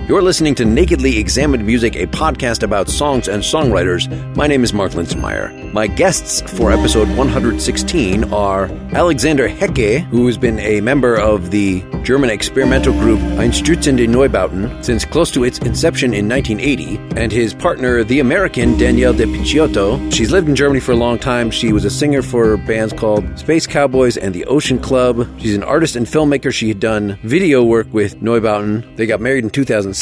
You're listening to Nakedly Examined Music, a podcast about songs and songwriters. My name is Mark Linsenmeyer. My guests for episode 116 are Alexander Hacke, who has been a member of the German experimental group Einstürzende Neubauten since close to its inception in 1980, and his partner, the American Danielle de Picciotto. She's lived in Germany for a long time. She was a singer for bands called Space Cowboys and the Ocean Club. She's an artist and filmmaker. She had done video work with Neubauten. They got married in 2006.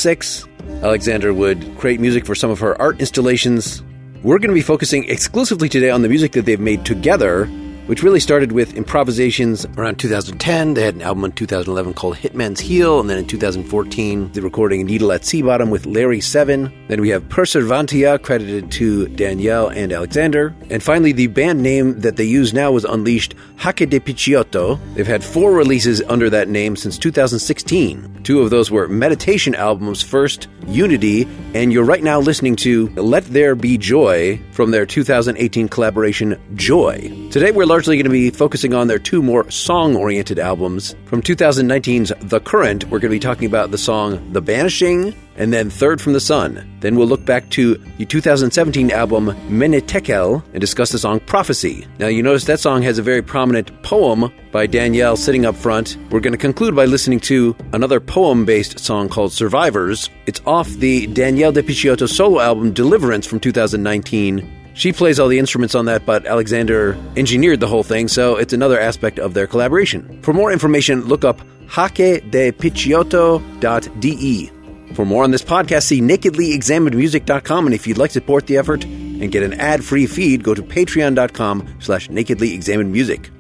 Alexander would create music for some of her art installations. We're going to be focusing exclusively today on the music that they've made together, which really started with improvisations around 2010. They had an album in 2011 called Hitman's Heel, and then in 2014, the recording Needle at Sea Bottom with Larry Seven. Then we have Persevantia, credited to Danielle and Alexander. And finally, the band name that they use now was Unleashed, Hackedepicciotto. They've had 4 releases under that name since 2016. 2 of those were meditation albums, first Unity, and you're right now listening to Let There Be Joy from their 2018 collaboration Joy. Today we're largely going to be focusing on their 2 more song-oriented albums. From 2019's The Current, we're going to be talking about the song The Banishing, and then Third from the Sun. Then we'll look back to the 2017 album Menetekel and discuss the song Prophecy. Now you notice that song has a very prominent poem by Danielle sitting up front. We're going to conclude by listening to another poem-based song called Survivors. It's off the Danielle de Picciotto solo album Deliverance from 2019. She plays all the instruments on that, but Alexander engineered the whole thing, so it's another aspect of their collaboration. For more information, look up hackedepicciotto.de. For more on this podcast, see nakedlyexaminedmusic.com, and if you'd like to support the effort and get an ad-free feed, go to patreon.com/nakedlyexaminedmusic.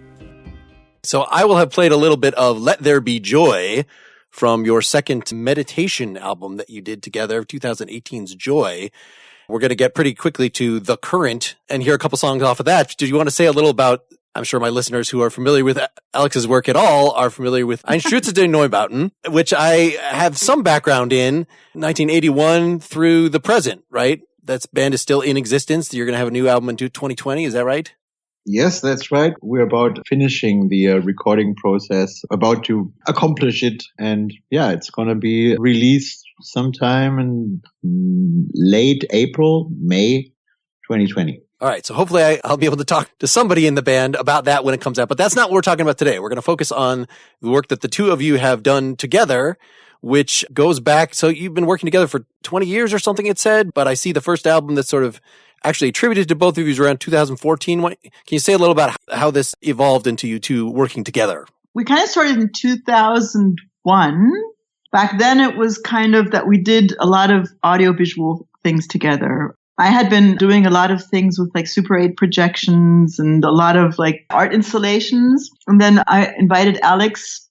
So I will have played a little bit of Let There Be Joy from your second meditation album that you did together, 2018's Joy. We're going to get pretty quickly to The Current and hear a couple songs off of that. Do you want to say a little about, I'm sure my listeners who are familiar with Alex's work at all are familiar with Einstürzende Neubauten, which I have some background in, 1981 through the present, right? That band is still in existence. You're going to have a new album in 2020. Is that right? Yes, that's right. We're about finishing the recording process, about to accomplish it. And yeah, it's going to be released sometime in late April, May 2020. All right. So hopefully I'll be able to talk to somebody in the band about that when it comes out. But that's not what we're talking about today. We're going to focus on the work that the 2 of you have done together, which goes back. So you've been working together for 20 years or something, it said. But I see the first album that's sort of actually attributed to both of you is around 2014. Can you say a little about how this evolved into you 2 working together? We kind of started in 2001. Back then it was kind of that we did a lot of audiovisual things together. I had been doing a lot of things with like Super 8 projections and a lot of like art installations. And then I invited Alex.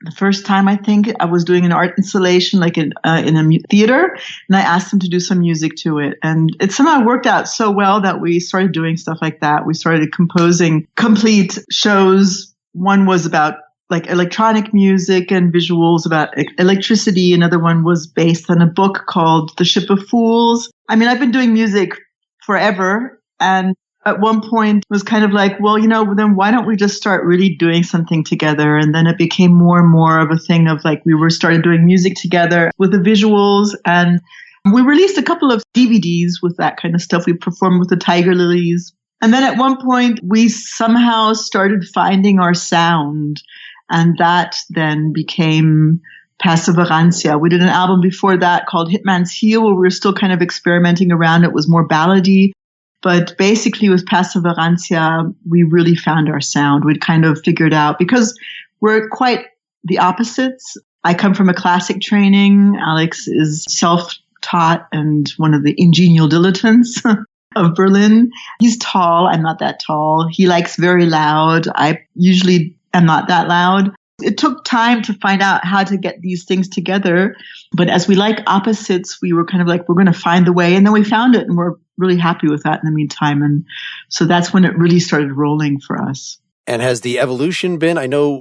The first time, I think, I was doing an art installation like in a theater, and I asked him to do some music to it. And it somehow worked out so well that we started doing stuff like that. We started composing complete shows. One was about like electronic music and visuals about electricity. Another one was based on a book called The Ship of Fools. I mean, I've been doing music forever, and at one point it was kind of like, well, then why don't we just start really doing something together? And then it became more and more of a thing of like, we started doing music together with the visuals, and we released a couple of DVDs with that kind of stuff. We performed with the Tiger Lilies. And then at one point we somehow started finding our sound, and that then became Perseverantia. We did an album before that called Hitman's Heel, where we were still kind of experimenting around. It was more ballady. But basically with Perseverantia, we really found our sound. We'd kind of figured out, because we're quite the opposites. I come from a classic training. Alex is self-taught and one of the ingenial dilettantes of Berlin. He's tall. I'm not that tall. He likes very loud. I usually am not that loud. It took time to find out how to get these things together. But as we like opposites, we were kind of like, we're going to find the way. And then we found it, and we're really happy with that in the meantime. And so that's when it really started rolling for us. And has the evolution been, I know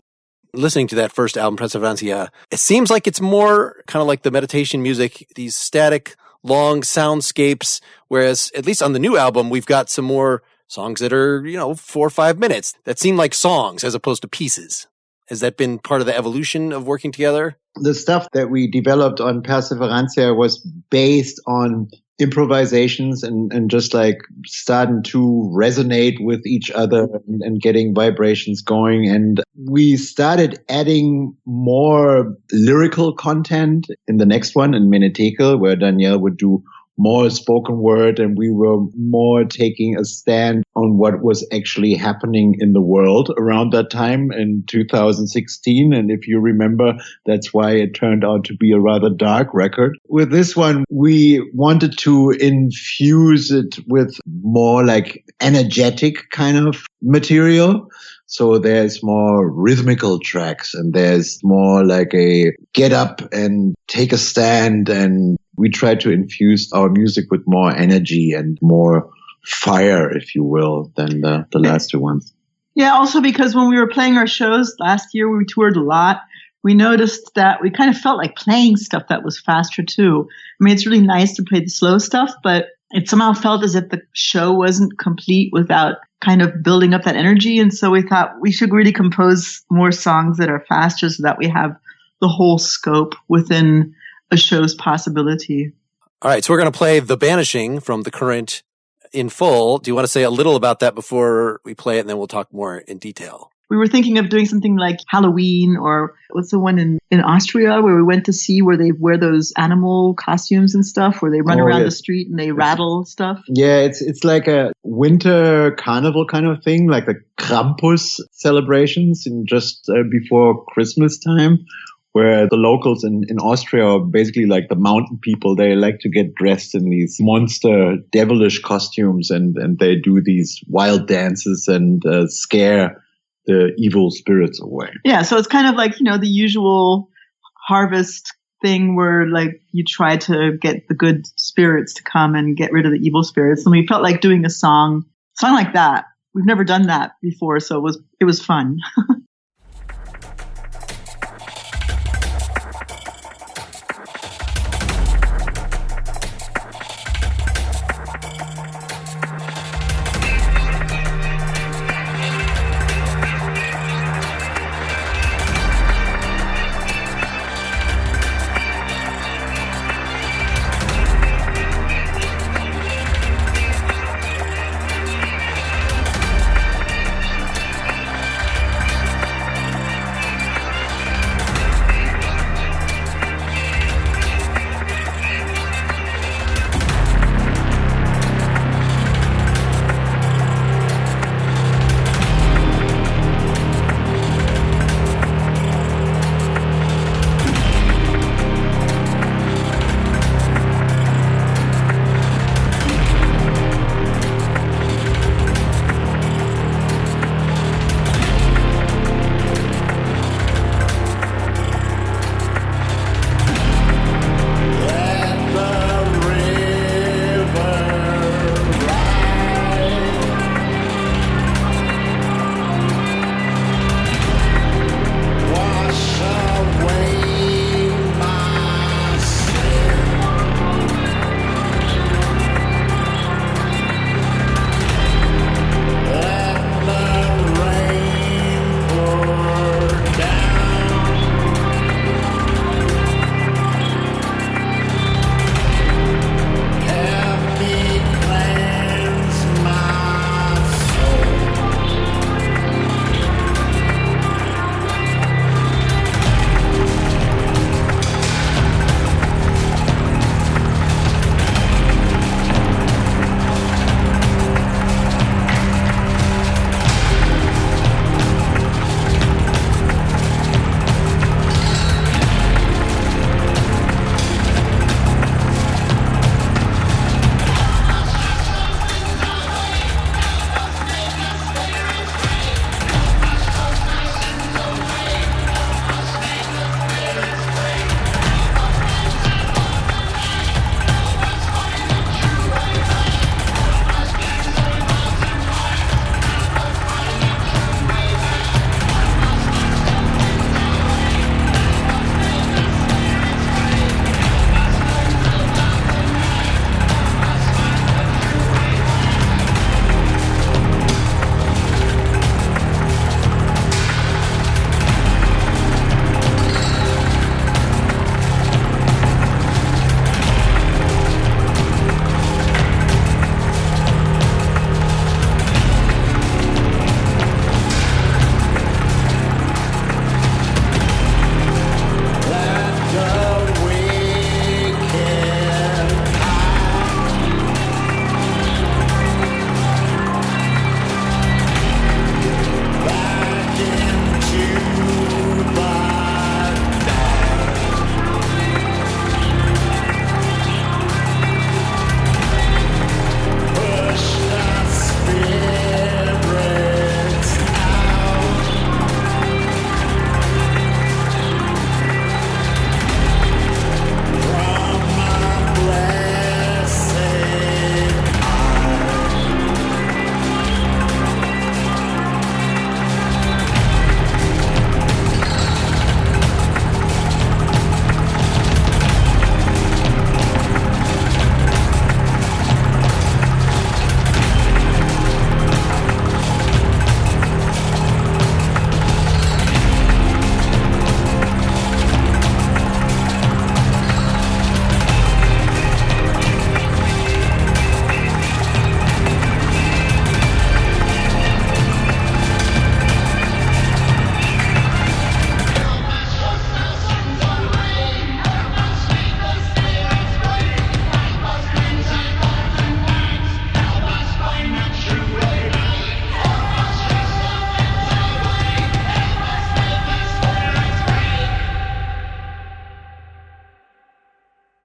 listening to that first album, Perseverantia, it seems like it's more kind of like the meditation music, these static, long soundscapes, whereas at least on the new album, we've got some more songs that are, 4 or 5 minutes that seem like songs as opposed to pieces. Has that been part of the evolution of working together? The stuff that we developed on Perseverancia was based on improvisations and just like starting to resonate with each other and getting vibrations going. And we started adding more lyrical content in the next one, in Menetekel, where Danielle would do more spoken word, and we were more taking a stand on what was actually happening in the world around that time in 2016. And if you remember, that's why it turned out to be a rather dark record. With this one, we wanted to infuse it with more like energetic kind of material. So there's more rhythmical tracks, and there's more like a get up and take a stand, and we try to infuse our music with more energy and more fire, if you will, than the last two ones. Yeah, also because when we were playing our shows last year, we toured a lot. We noticed that we kind of felt like playing stuff that was faster too. I mean, it's really nice to play the slow stuff, but it somehow felt as if the show wasn't complete without kind of building up that energy. And so we thought we should really compose more songs that are faster so that we have the whole scope within a show's possibility. All right, so we're going to play The Banishing from the current in full. Do you want to say a little about that before we play it, and then we'll talk more in detail? We were thinking of doing something like Halloween, or what's the one in Austria where we went to see where they wear those animal costumes and stuff, where they run around the street and they rattle stuff. Yeah, it's like a winter carnival kind of thing, like the Krampus celebrations in just before Christmas time, where the locals in Austria are basically like the mountain people. They like to get dressed in these monster devilish costumes, and they do these wild dances and scare the evil spirits away. Yeah, so it's kind of like, the usual harvest thing where like you try to get the good spirits to come and get rid of the evil spirits. And we felt like doing a song like that. We've never done that before, so it was fun.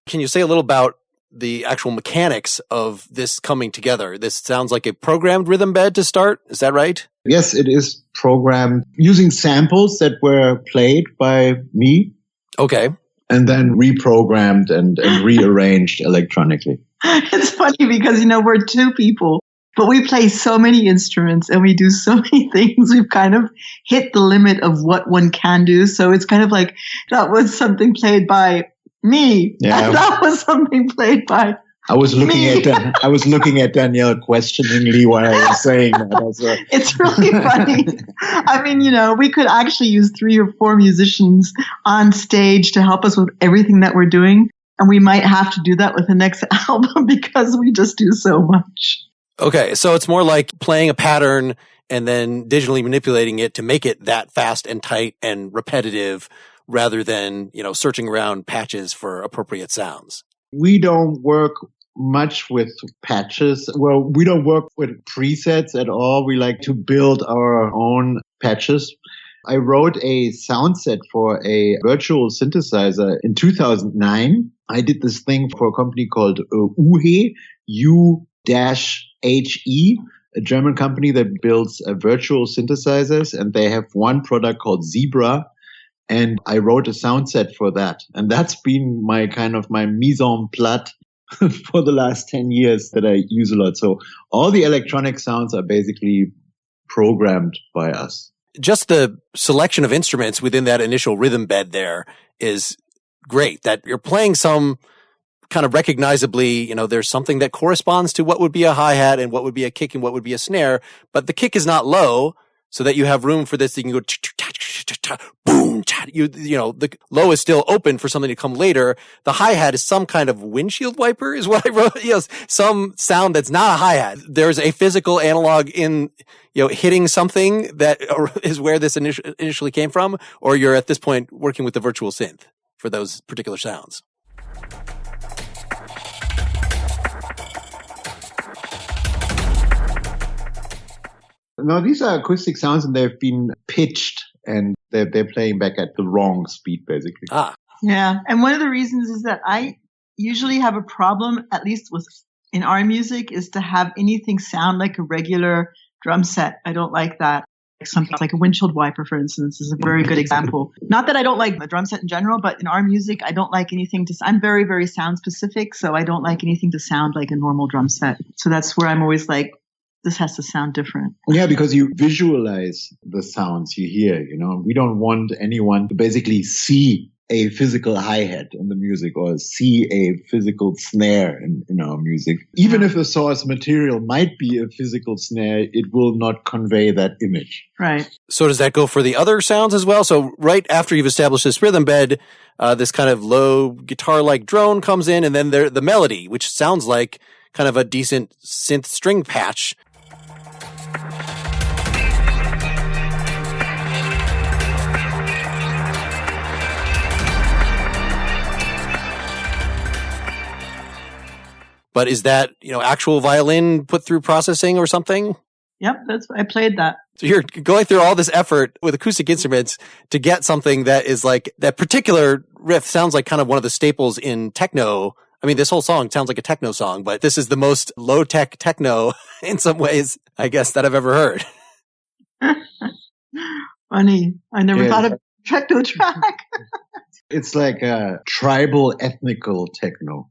Can you say a little about the actual mechanics of this coming together? This sounds like a programmed rhythm bed to start. Is that right? Yes, it is programmed using samples that were played by me. Okay. And then reprogrammed and rearranged electronically. It's funny because, we're two people, but we play so many instruments and we do so many things. We've kind of hit the limit of what one can do. So it's kind of like that was something played by me. Yeah. And that was something played by I was looking at Danielle questioningly while I was saying that. Also. It's really funny. I mean, we could actually use 3 or 4 musicians on stage to help us with everything that we're doing. And we might have to do that with the next album because we just do so much. Okay. So it's more like playing a pattern and then digitally manipulating it to make it that fast and tight and repetitive rather than, searching around patches for appropriate sounds. We don't work much with patches. Well, we don't work with presets at all. We like to build our own patches. I wrote a sound set for a virtual synthesizer in 2009. I did this thing for a company called UHE, U-HE, a German company that builds virtual synthesizers, and they have one product called Zebra. And I wrote a sound set for that. And that's been my mise en place for the last 10 years that I use a lot. So all the electronic sounds are basically programmed by us. Just the selection of instruments within that initial rhythm bed there is great. That you're playing some kind of recognizably, there's something that corresponds to what would be a hi-hat and what would be a kick and what would be a snare. But the kick is not low so that you have room for this. You can go boom, the low is still open for something to come later. The hi-hat is some kind of windshield wiper is what I wrote. Yes, some sound that's not a hi-hat. There's a physical analog in, hitting something that is where this initially came from, or you're at this point working with the virtual synth for those particular sounds. No, these are acoustic sounds and they've been pitched and they're playing back at the wrong speed, basically. Yeah. And one of the reasons is that I usually have a problem, at least in our music, is to have anything sound like a regular drum set. I don't like that. Something like a windshield wiper, for instance, is a very good example. Not that I don't like the drum set in general, but in our music, I don't like anything I'm very, very sound specific. So I don't like anything to sound like a normal drum set. So that's where I'm always like, this has to sound different. Yeah, because you visualize the sounds you hear, We don't want anyone to basically see a physical hi-hat in the music or see a physical snare in our music. Even if the source material might be a physical snare, it will not convey that image. Right. So does that go for the other sounds as well? So right after you've established this rhythm bed, this kind of low guitar-like drone comes in, and then the melody, which sounds like kind of a decent synth string patch. But is that, actual violin put through processing or something? Yep, I played that. So you're going through all this effort with acoustic instruments to get something that is like, that particular riff sounds like kind of one of the staples in techno. I mean, this whole song sounds like a techno song, but this is the most low-tech techno in some ways, I guess, that I've ever heard. Funny. I never thought of techno track. It's like a tribal ethnical techno.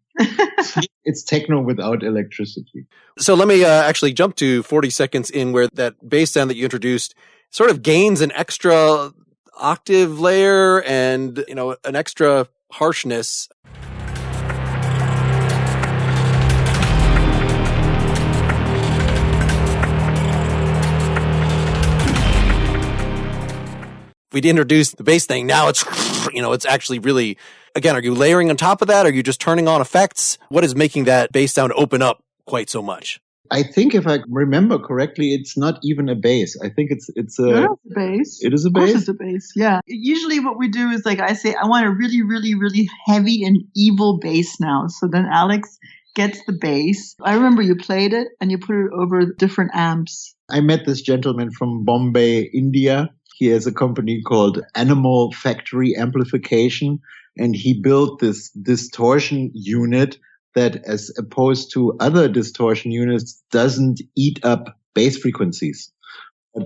It's techno without electricity. So let me actually jump to 40 seconds in where that bass sound that you introduced sort of gains an extra octave layer and, an extra harshness. We'd introduced the bass thing. Now it's, it's actually really, again, are you layering on top of that? Are you just turning on effects? What is making that bass sound open up quite so much? I think if I remember correctly, it's not even a bass. I think it's a bass. It is a bass? Of course bass? it's a bass, yeah. Usually what we do is like I say, I want a really, really, really heavy and evil bass now. So then Alex gets the bass. I remember you played it and you put it over different amps. I met this gentleman from Bombay, India. He has a company called Animal Factory Amplification. And he built this distortion unit that, as opposed to other distortion units, doesn't eat up bass frequencies,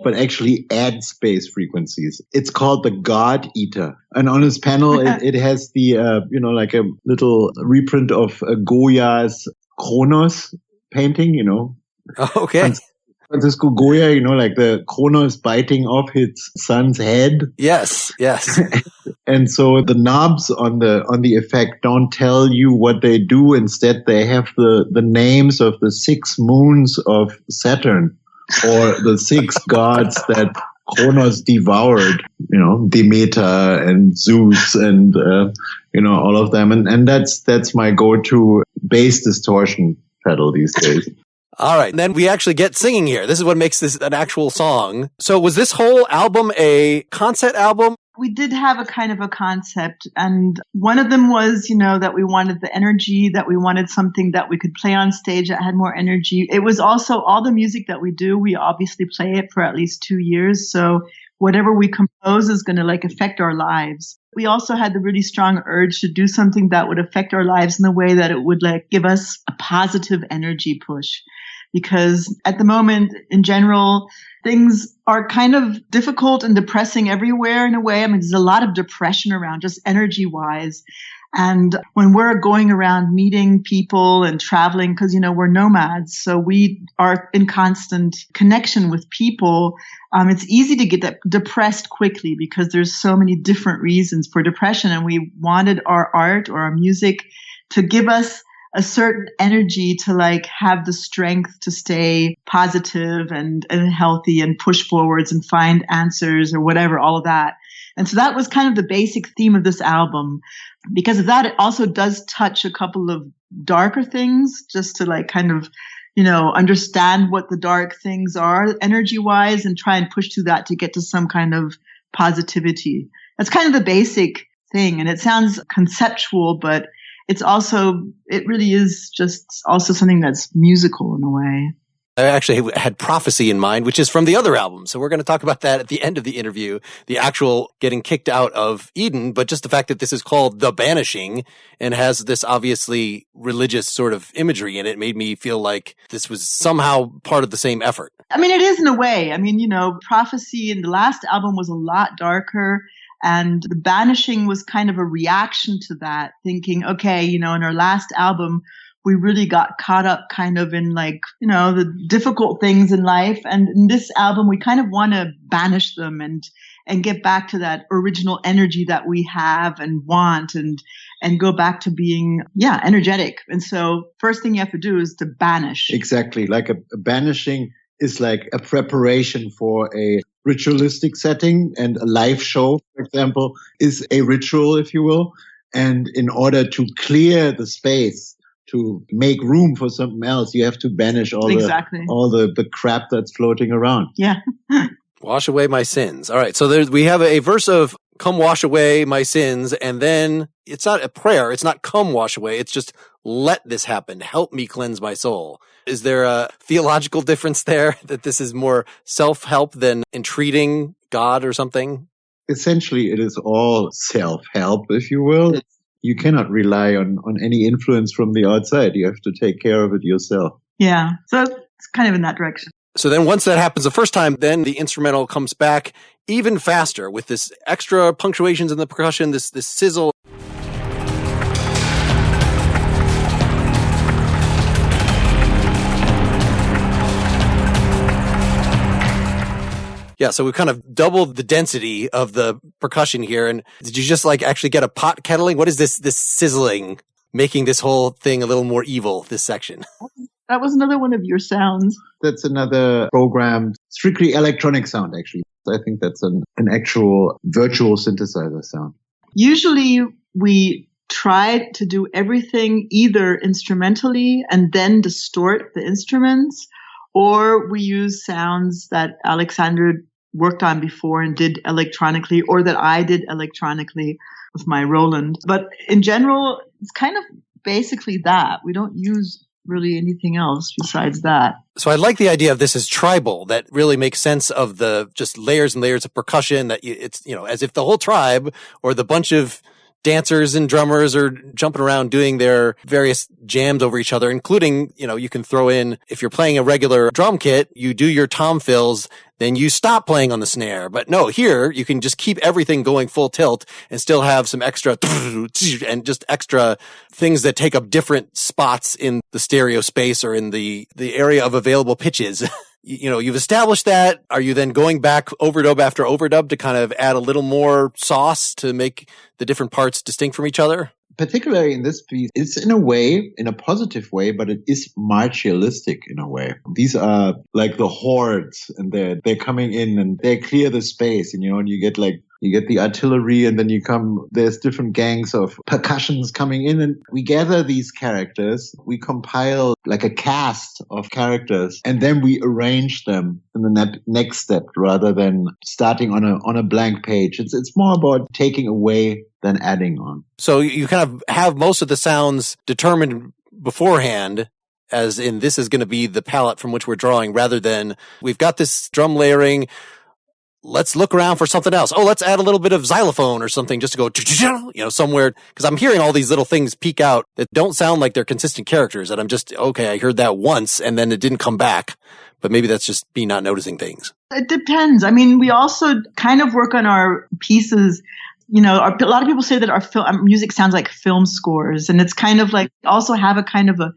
but actually adds bass frequencies. It's called the God Eater. And on his panel, it has the, like a little reprint of Goya's Kronos painting, Okay. Francisco Goya, like the Kronos biting off his son's head. Yes. And so the knobs on the effect don't tell you what they do. Instead, they have the names of the 6 moons of Saturn, or the 6 gods that Kronos devoured, Demeter and Zeus and, all of them. And that's my go-to bass distortion pedal these days. All right. And then we actually get singing here. This is what makes this an actual song. So was this whole album a concept album? We did have a kind of a concept, and one of them was, that we wanted the energy, that we wanted something that we could play on stage that had more energy. It was also all the music that we do, we obviously play it for at least 2 years. So whatever we compose is going to affect our lives. We also had the really strong urge to do something that would affect our lives in the way that it would give us a positive energy push. Because at the moment, in general, things are kind of difficult and depressing everywhere in a way. I mean, there's a lot of depression around, just energy-wise. And when we're going around meeting people and traveling, because, we're nomads, so we are in constant connection with people, it's easy to get depressed quickly because there's so many different reasons for depression. And we wanted our art or our music to give us a certain energy to have the strength to stay positive and healthy and push forwards and find answers or whatever, all of that. And so that was kind of the basic theme of this album. Because of that, it also does touch a couple of darker things just to understand what the dark things are energy wise and try and push through that to get to some kind of positivity. That's kind of the basic thing. And it sounds conceptual, but it really is just also something that's musical in a way. I actually had Prophecy in mind, which is from the other album. So we're going to talk about that at the end of the interview, the actual getting kicked out of Eden, but just the fact that this is called The Banishing and has this obviously religious sort of imagery in it made me feel like this was somehow part of the same effort. I mean, it is in a way. I mean, Prophecy in the last album was a lot darker. And The Banishing was kind of a reaction to that, thinking, okay, in our last album, we really got caught up kind of in the difficult things in life. And in this album, we kind of want to banish them and get back to that original energy that we have and want and go back to being, energetic. And so first thing you have to do is to banish. Exactly. Like a banishing is like a preparation for a ritualistic setting, and a live show, for example, is a ritual, if you will. And in order to clear the space, to make room for something else, you have to banish all the crap that's floating around. Yeah. Wash away my sins. All right. So we have a verse of come wash away my sins. And then it's not a prayer. It's not come wash away. It's just let this happen. Help me cleanse my soul. Is there a theological difference there that this is more self-help than entreating God or something? Essentially, it is all self-help, if you will. You cannot rely on any influence from the outside. You have to take care of it yourself. Yeah. So it's kind of in that direction. So then once that happens the first time, then the instrumental comes back even faster with this extra punctuations in the percussion, this sizzle. Yeah, so we kind of doubled the density of the percussion here. And did you just actually get a pot kettling? What is this sizzling, making this whole thing a little more evil, this section? That was another one of your sounds. That's another programmed, strictly electronic sound, actually. I think that's an actual virtual synthesizer sound. Usually we try to do everything either instrumentally and then distort the instruments, or we use sounds that Alexander worked on before and did electronically, or that I did electronically with my Roland. But in general, it's kind of basically that. We don't use really anything else besides that. So I like the idea of this as tribal. That really makes sense of the just layers and layers of percussion, that it's, as if the whole tribe or the bunch of dancers and drummers are jumping around doing their various jams over each other, including, you can throw in, if you're playing a regular drum kit, you do your tom fills, then you stop playing on the snare. But no, here you can just keep everything going full tilt and still have some extra and just extra things that take up different spots in the stereo space or in the area of available pitches. You've established that. Are you then going back overdub after overdub to kind of add a little more sauce to make the different parts distinct from each other? Particularly in this piece, it's in a way, in a positive way, but it is martialistic in a way. These are like the hordes, and they're coming in and they clear the space, and you get the artillery, and then there's different gangs of percussions coming in, and we gather these characters, we compile like a cast of characters, and then we arrange them in the next step rather than starting on a blank page. It's more about taking away than adding on. So you kind of have most of the sounds determined beforehand, as in this is going to be the palette from which we're drawing, rather than we've got this drum layering, let's look around for something else. Oh, let's add a little bit of xylophone or something just to go, somewhere. Because I'm hearing all these little things peek out that don't sound like they're consistent characters. And I'm just, okay, I heard that once and then it didn't come back. But maybe that's just me not noticing things. It depends. I mean, we also kind of work on our pieces. A lot of people say that our music sounds like film scores. And it's kind of like we also have a kind of a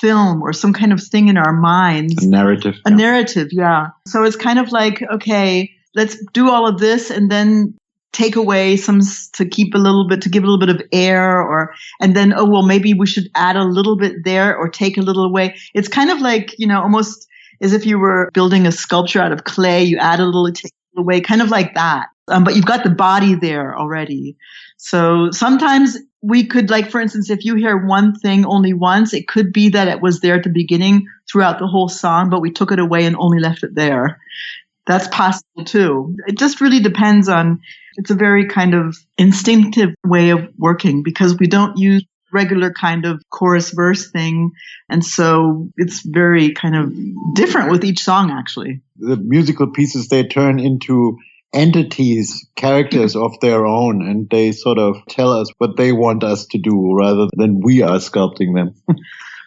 film or some kind of thing in our minds. A narrative. A narrative, yeah. So it's kind of like, okay, let's do all of this and then take away some to give a little bit of air, and then, maybe we should add a little bit there or take a little away. It's kind of like, almost as if you were building a sculpture out of clay. You add a little, take a little away, kind of like that. But you've got the body there already. So sometimes we could, like, for instance, if you hear one thing only once, it could be that it was there at the beginning throughout the whole song, but we took it away and only left it there. That's possible too. It just really depends on, it's a very kind of instinctive way of working because we don't use regular kind of chorus verse thing. And so it's very kind of different with each song, actually. The musical pieces, they turn into entities, characters of their own, and they sort of tell us what they want us to do rather than we are sculpting them.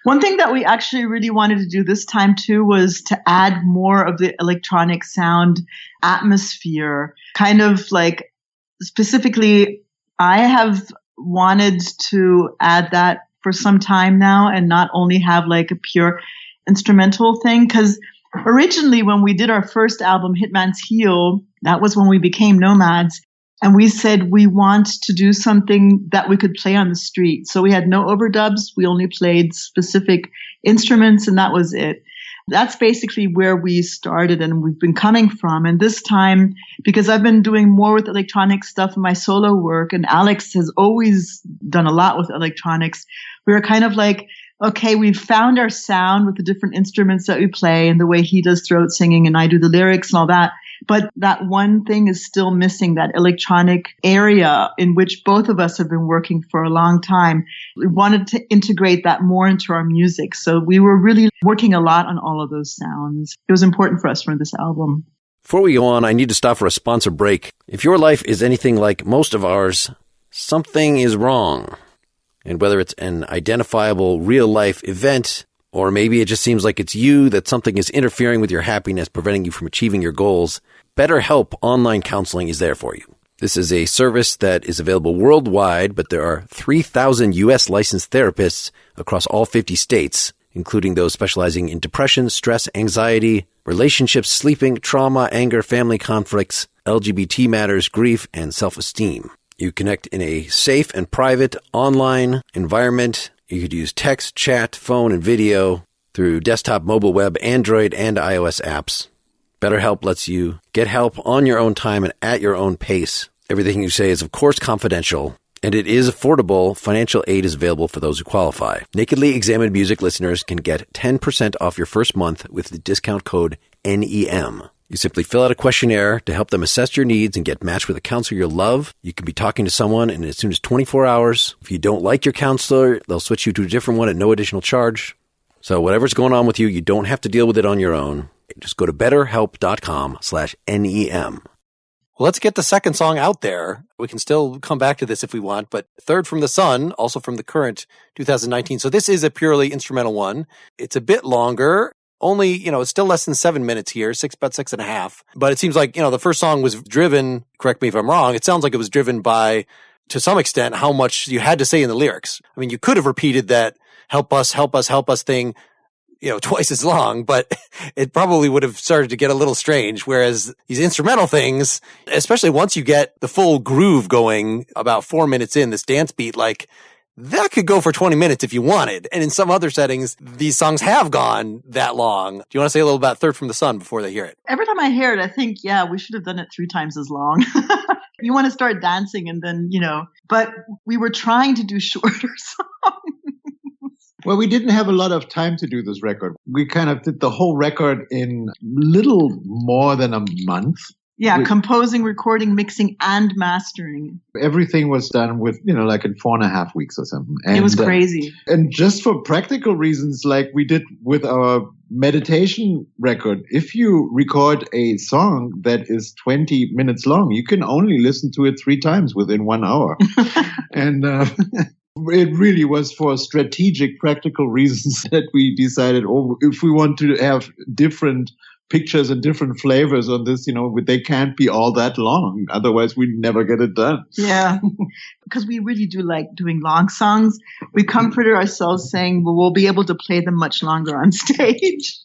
One thing that we actually really wanted to do this time too was to add more of the electronic sound atmosphere. Kind of like, specifically, I have wanted to add that for some time now and not only have like a pure instrumental thing. Because originally when we did our first album, Hitman's Heel, that was when we became Nomads. And we said we want to do something that we could play on the street. So we had no overdubs. We only played specific instruments, and that was it. That's basically where we started and we've been coming from. And this time, because I've been doing more with electronic stuff in my solo work, and Alex has always done a lot with electronics, we were kind of like, okay, we've found our sound with the different instruments that we play and the way he does throat singing and I do the lyrics and all that. But that one thing is still missing, that electronic area in which both of us have been working for a long time. We wanted to integrate that more into our music. So we were really working a lot on all of those sounds. It was important for us for this album. Before we go on, I need to stop for a sponsor break. If your life is anything like most of ours, something is wrong. And whether it's an identifiable real-life event, or maybe it just seems like it's you, that something is interfering with your happiness, preventing you from achieving your goals, BetterHelp Online Counseling is there for you. This is a service that is available worldwide, but there are 3,000 U.S. licensed therapists across all 50 states, including those specializing in depression, stress, anxiety, relationships, sleeping, trauma, anger, family conflicts, LGBT matters, grief, and self-esteem. You connect in a safe and private online environment. You could use text, chat, phone, and video through desktop, mobile web, Android, and iOS apps. BetterHelp lets you get help on your own time and at your own pace. Everything you say is, of course, confidential, and it is affordable. Financial aid is available for those who qualify. Nakedly Examined Music listeners can get 10% off your first month with the discount code NEM. You simply fill out a questionnaire to help them assess your needs and get matched with a counselor you'll love. You can be talking to someone in as soon as 24 hours. If you don't like your counselor, they'll switch you to a different one at no additional charge. So whatever's going on with you, you don't have to deal with it on your own. Just go to betterhelp.com/NEM. Well, let's get the second song out there. We can still come back to this if we want, but Third from the Sun, also from the current 2019. So this is a purely instrumental one. It's a bit longer. Only, it's still less than 7 minutes here, about 6.5. But it seems like, the first song was driven, correct me if I'm wrong, it sounds like it was driven by, to some extent, how much you had to say in the lyrics. I mean, you could have repeated that help us, help us, help us thing, twice as long, but it probably would have started to get a little strange. Whereas these instrumental things, especially once you get the full groove going about 4 minutes in, this dance beat, like, that could go for 20 minutes if you wanted. And in some other settings, these songs have gone that long. Do you want to say a little about Third from the Sun before they hear it? Every time I hear it, I think, we should have done it 3 times as long. You want to start dancing and then, but we were trying to do shorter songs. Well, we didn't have a lot of time to do this record. We kind of did the whole record in little more than a month. Yeah, composing, recording, mixing, and mastering. Everything was done with, like in 4.5 weeks or something. And, it was crazy. And just for practical reasons, like we did with our meditation record, if you record a song that is 20 minutes long, you can only listen to it 3 times within 1 hour. And it really was for strategic, practical reasons that we decided, if we want to have different pictures and different flavors on this, they can't be all that long. Otherwise, we never get it done. Yeah, because we really do like doing long songs. We comforted ourselves saying, well, we'll be able to play them much longer on stage.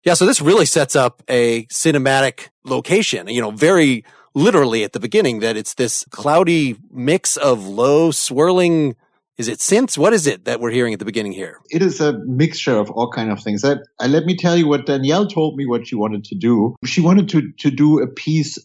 Yeah, so this really sets up a cinematic location, very literally at the beginning, that it's this cloudy mix of low swirling. Is it synths? What is it that we're hearing at the beginning here? It is a mixture of all kinds of things. Let me tell you what Danielle told me what she wanted to do. She wanted to do a piece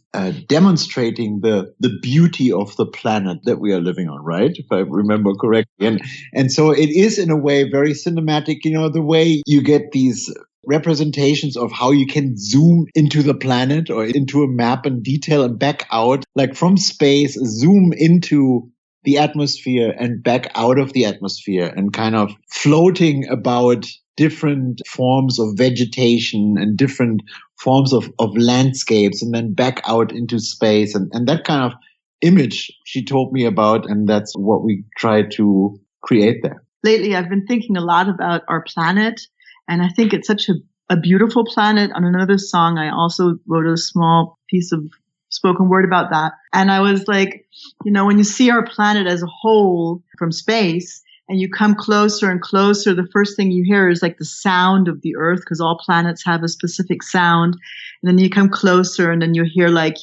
demonstrating the beauty of the planet that we are living on, right? If I remember correctly. And so it is in a way very cinematic, the way you get these representations of how you can zoom into the planet or into a map and detail and back out, like from space, zoom into the atmosphere and back out of the atmosphere and kind of floating about different forms of vegetation and different forms of landscapes and then back out into space. And that kind of image she told me about, and that's what we try to create there. Lately, I've been thinking a lot about our planet, and I think it's such a beautiful planet. On another song, I also wrote a small piece of spoken word about that. And I was like, when you see our planet as a whole from space and you come closer and closer, the first thing you hear is like the sound of the earth, because all planets have a specific sound. And then you come closer and then you hear like,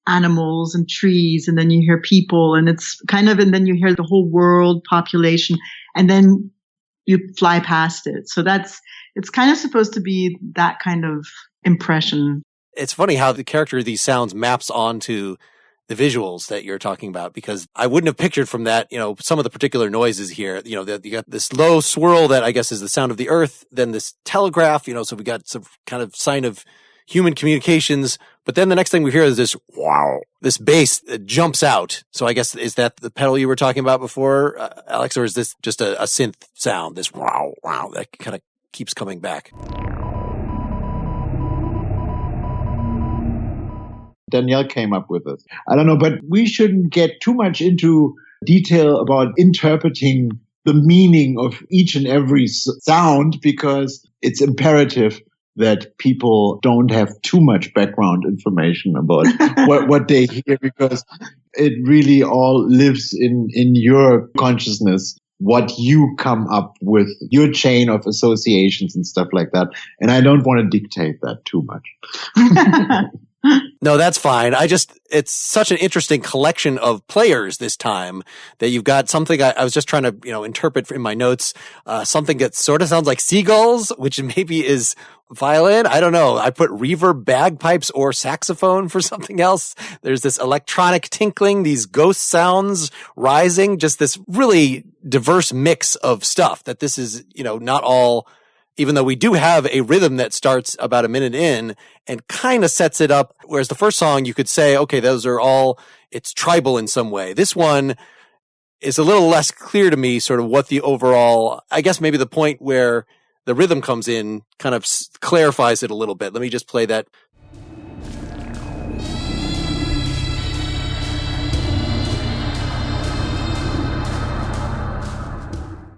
animals and trees, and then you hear people, and it's kind of, and then you hear the whole world population, and then you fly past it. So it's kind of supposed to be that kind of impression. It's funny how the character of these sounds maps onto the visuals that you're talking about, because I wouldn't have pictured from that, some of the particular noises here, that you got this low swirl that I guess is the sound of the earth, then this telegraph, so we got some kind of sign of human communications, but then the next thing we hear is this wow, this bass that jumps out. So I guess, is that the pedal you were talking about before, Alex, or is this just a synth sound, this wow, that kind of keeps coming back? Danielle came up with it. I don't know, but we shouldn't get too much into detail about interpreting the meaning of each and every sound, because it's imperative that people don't have too much background information about what they hear, because it really all lives in your consciousness, what you come up with, your chain of associations and stuff like that. And I don't want to dictate that too much. No, that's fine. It's such an interesting collection of players this time that you've got something I was just trying to, interpret in my notes, something that sort of sounds like seagulls, which maybe is violin. I don't know. I put reverb bagpipes or saxophone for something else. There's this electronic tinkling, these ghost sounds rising, just this really diverse mix of stuff that this is, not all. Even though we do have a rhythm that starts about a minute in and kind of sets it up, whereas the first song you could say, okay, those are all, it's tribal in some way. This one is a little less clear to me, sort of what the overall, I guess maybe the point where the rhythm comes in kind of clarifies it a little bit. Let me just play that.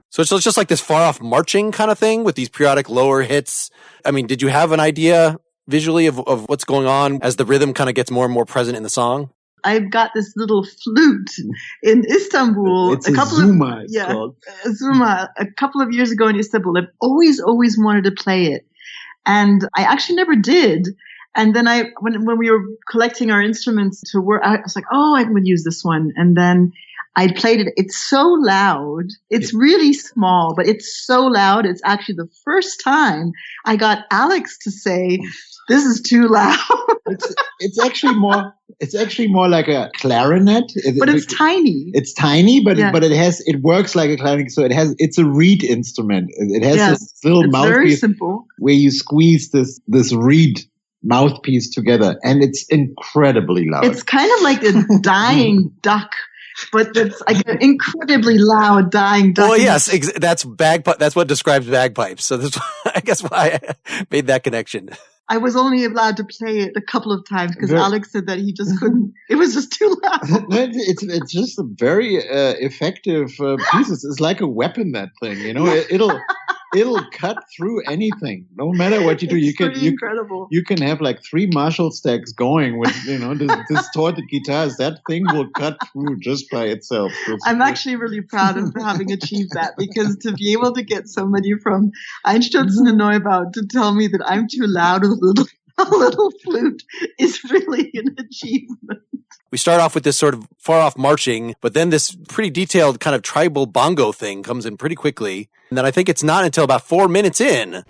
So it's just like this far off marching kind of thing with these periodic lower hits. I mean, did you have an idea visually of what's going on as the rhythm kind of gets more and more present in the song? I've got this little flute in Istanbul. It's a Zuma, it's called. Zuma. A couple of years ago in Istanbul, I've always wanted to play it. And I actually never did. And then when we were collecting our instruments to work, I was like, oh, I would use this one. And then I played it. It's so loud. It's really small, but it's so loud. It's actually the first time I got Alex to say, this is too loud. It's actually more like a clarinet. But it's tiny. It's tiny, but it works like a clarinet. So it's a reed instrument. It has this little mouthpiece. Very simple. Where you squeeze this reed mouthpiece together, and it's incredibly loud. It's kind of like a dying duck. But it's like an incredibly loud dying duck. Well, yes, that's what describes bagpipes. So that's, I guess, why I made that connection. I was only allowed to play it a couple of times because Alex said that he just couldn't. It was just too loud. It's just a very effective piece. It's like a weapon, that thing. it'll cut through anything. No matter what you do, incredible. You can have like 3 Marshall stacks going with distorted guitars. That thing will cut through just by itself. I'm actually really proud of having achieved that, because to be able to get somebody from Einstürzende Neubauten to tell me that I'm too loud with a little flute is really an achievement. We start off with this sort of far off marching, but then this pretty detailed kind of tribal bongo thing comes in pretty quickly. And then I think it's not until about 4 minutes in.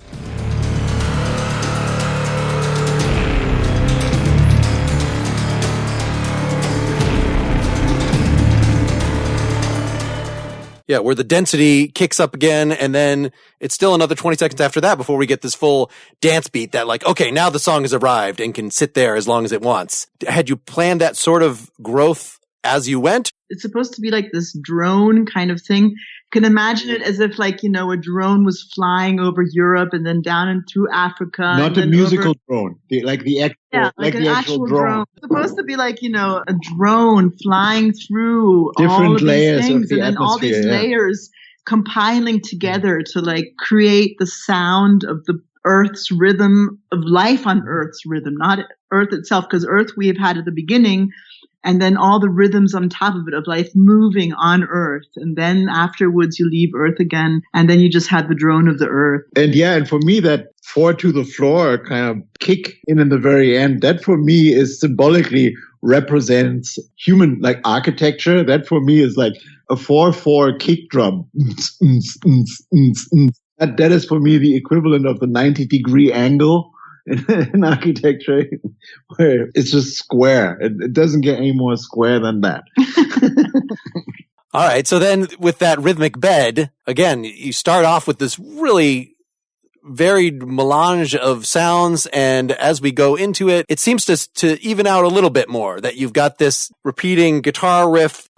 Yeah, where the density kicks up again, and then it's still another 20 seconds after that before we get this full dance beat that like, okay, now the song has arrived and can sit there as long as it wants. Had you planned that sort of growth as you went? It's supposed to be like this drone kind of thing. You can imagine it as if like, a drone was flying over Europe and then down and through Africa. Not a musical drone, like an actual drone. It's supposed to be like, a drone flying through different all of layers these things, of the and then all these layers compiling together to like create the sound of the Earth's rhythm, of life on Earth's rhythm, not Earth itself, because Earth we have had at the beginning, and then all the rhythms on top of it of life moving on Earth. And then afterwards you leave Earth again, and then you just have the drone of the Earth. And for me, that 4 to the floor kind of kick in the very end, that for me is symbolically represents human like architecture. That for me is like a 4/4 kick drum. That is for me the equivalent of the 90-degree angle in architecture, where it's just square. It doesn't get any more square than that. All right. So then with that rhythmic bed, again, you start off with this really varied melange of sounds. And as we go into it, it seems to even out a little bit more, that you've got this repeating guitar riff.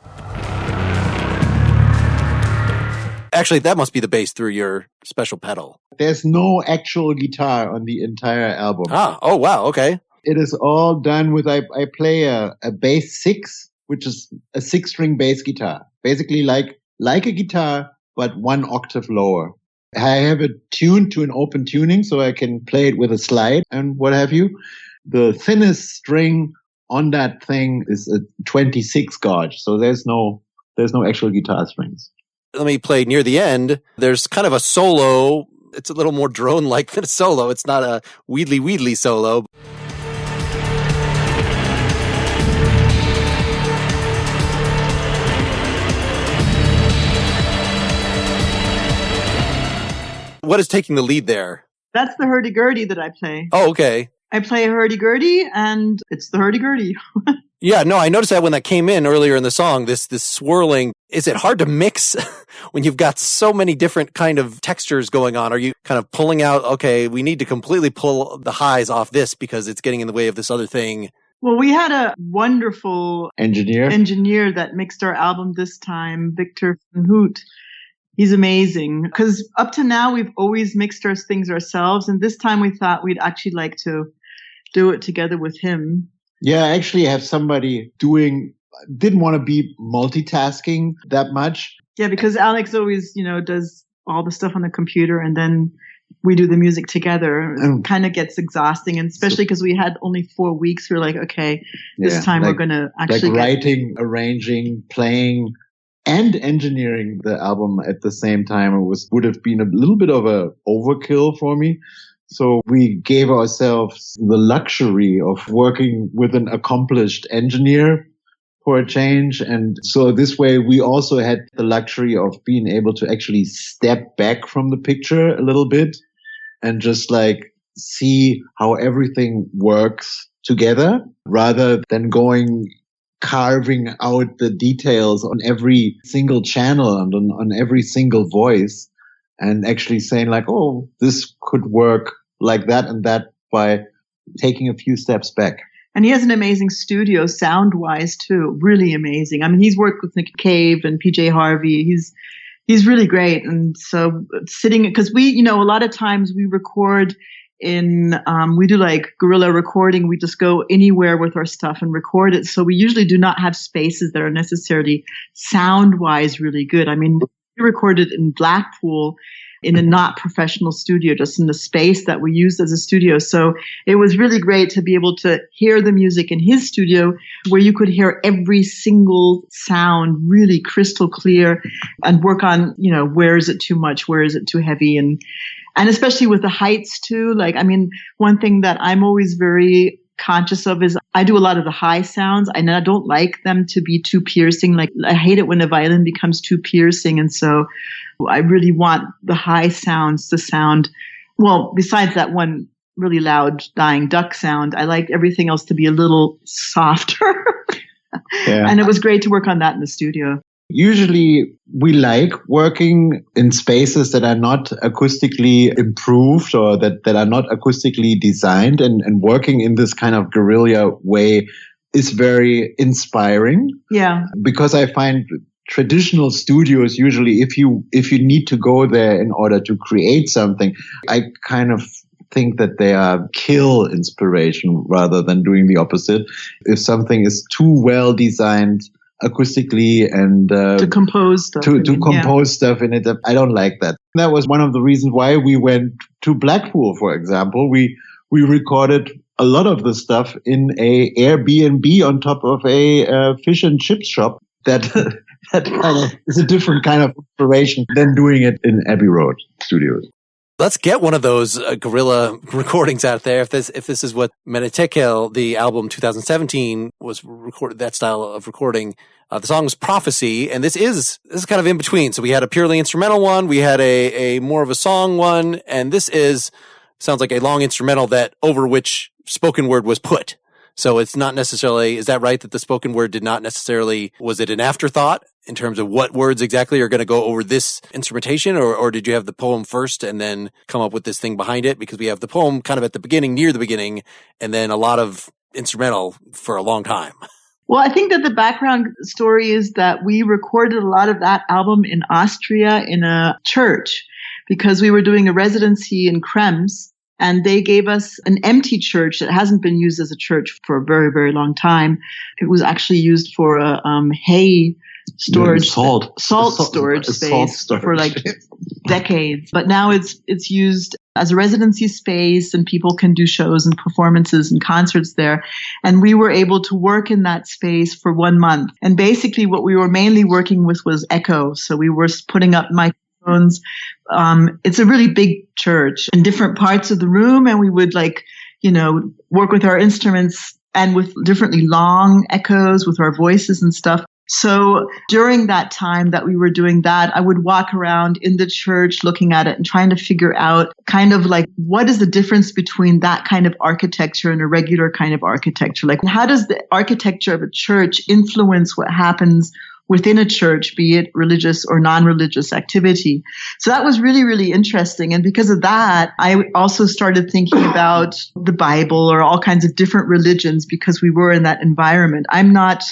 Actually, that must be the bass through your special pedal. There's no actual guitar on the entire album. Oh, wow. Okay. It is all done with, I play a bass 6, which is a 6-string bass guitar. Basically like a guitar, but 1 octave lower. I have it tuned to an open tuning so I can play it with a slide and what have you. The thinnest string on that thing is a 26 gauge. So there's no actual guitar strings. Let me play near the end. There's kind of a solo. It's a little more drone-like than a solo. It's not a wheedly solo. What is taking the lead there? That's the hurdy-gurdy that I play. Oh, okay. I play a hurdy-gurdy, and it's the hurdy-gurdy. Yeah, no, I noticed that when that came in earlier in the song, this swirling. Is it hard to mix when you've got so many different kind of textures going on? Are you kind of pulling out, okay, we need to completely pull the highs off this because it's getting in the way of this other thing? Well, we had a wonderful engineer that mixed our album this time, Victor van Hoot. He's amazing, because up to now we've always mixed our things ourselves, and this time we thought we'd actually like to do it together with him. Yeah, I actually have somebody didn't want to be multitasking that much. Yeah, because Alex always, does all the stuff on the computer, and then we do the music together. It kind of gets exhausting, and especially because we had only 4 weeks. We're like, okay, this time we're going to actually writing, arranging, playing, and engineering the album at the same time. Would have been a little bit of a overkill for me. So we gave ourselves the luxury of working with an accomplished engineer for a change. And so this way we also had the luxury of being able to actually step back from the picture a little bit and just like see how everything works together, rather than carving out the details on every single channel and on every single voice, and actually saying like, oh, this could work like that and that, by taking a few steps back. And he has an amazing studio sound-wise too, really amazing. I mean, he's worked with Nick Cave and PJ Harvey. He's really great. And so because we, a lot of times we record we do like guerrilla recording. We just go anywhere with our stuff and record it. So we usually do not have spaces that are necessarily sound-wise really good. I mean, we recorded in Blackpool in a not professional studio, just in the space that we used as a studio. So it was really great to be able to hear the music in his studio where you could hear every single sound really crystal clear and work on, where is it too much? Where is it too heavy? And especially with the heights too. One thing that I'm always very conscious of is I do a lot of the high sounds and I don't like them to be too piercing. Like I hate it when the violin becomes too piercing. And so I really want the high sounds to sound, well, besides that one really loud dying duck sound, I like everything else to be a little softer. Yeah. And it was great to work on that in the studio. Usually we like working in spaces that are not acoustically improved or that are not acoustically designed, and working in this kind of guerrilla way is very inspiring. Yeah. Because I find traditional studios, usually if you need to go there in order to create something, I kind of think that they are kill inspiration rather than doing the opposite. If something is too well designed acoustically and to compose stuff, stuff in it, I don't like that. That was one of the reasons why we went to Blackpool, for example. We recorded a lot of the stuff in a Airbnb on top of a fish and chips shop. That kind of is a different kind of inspiration than doing it in Abbey Road Studios. Let's get one of those guerrilla recordings out there. If this is what Menetekel, the album 2017, was recorded, that style of recording. The song was Prophecy, and this is kind of in between. So we had a purely instrumental one, we had a more of a song one, and this sounds like a long instrumental that over which spoken word was put. So it's not necessarily, is that right, that the spoken word did not necessarily, was it an afterthought in terms of what words exactly are going to go over this instrumentation? Or did you have the poem first and then come up with this thing behind it? Because we have the poem kind of at the beginning, near the beginning, and then a lot of instrumental for a long time. Well, I think that the background story is that we recorded a lot of that album in Austria in a church because we were doing a residency in Krems. And they gave us an empty church that hasn't been used as a church for a very, very long time. It was actually used for a hay storage, salt storage space for like decades. But now it's used as a residency space, and people can do shows and performances and concerts there. And we were able to work in that space for 1 month. And basically what we were mainly working with was echo. So we were putting up microphones. It's a really big church in different parts of the room, and we would work with our instruments and with differently long echoes with our voices and stuff. So during that time that we were doing that, I would walk around in the church looking at it and trying to figure out kind of like what is the difference between that kind of architecture and a regular kind of architecture? Like how does the architecture of a church influence what happens within a church, be it religious or non-religious activity? So that was really, really interesting. And because of that, I also started thinking about the Bible or all kinds of different religions because we were in that environment. I'm not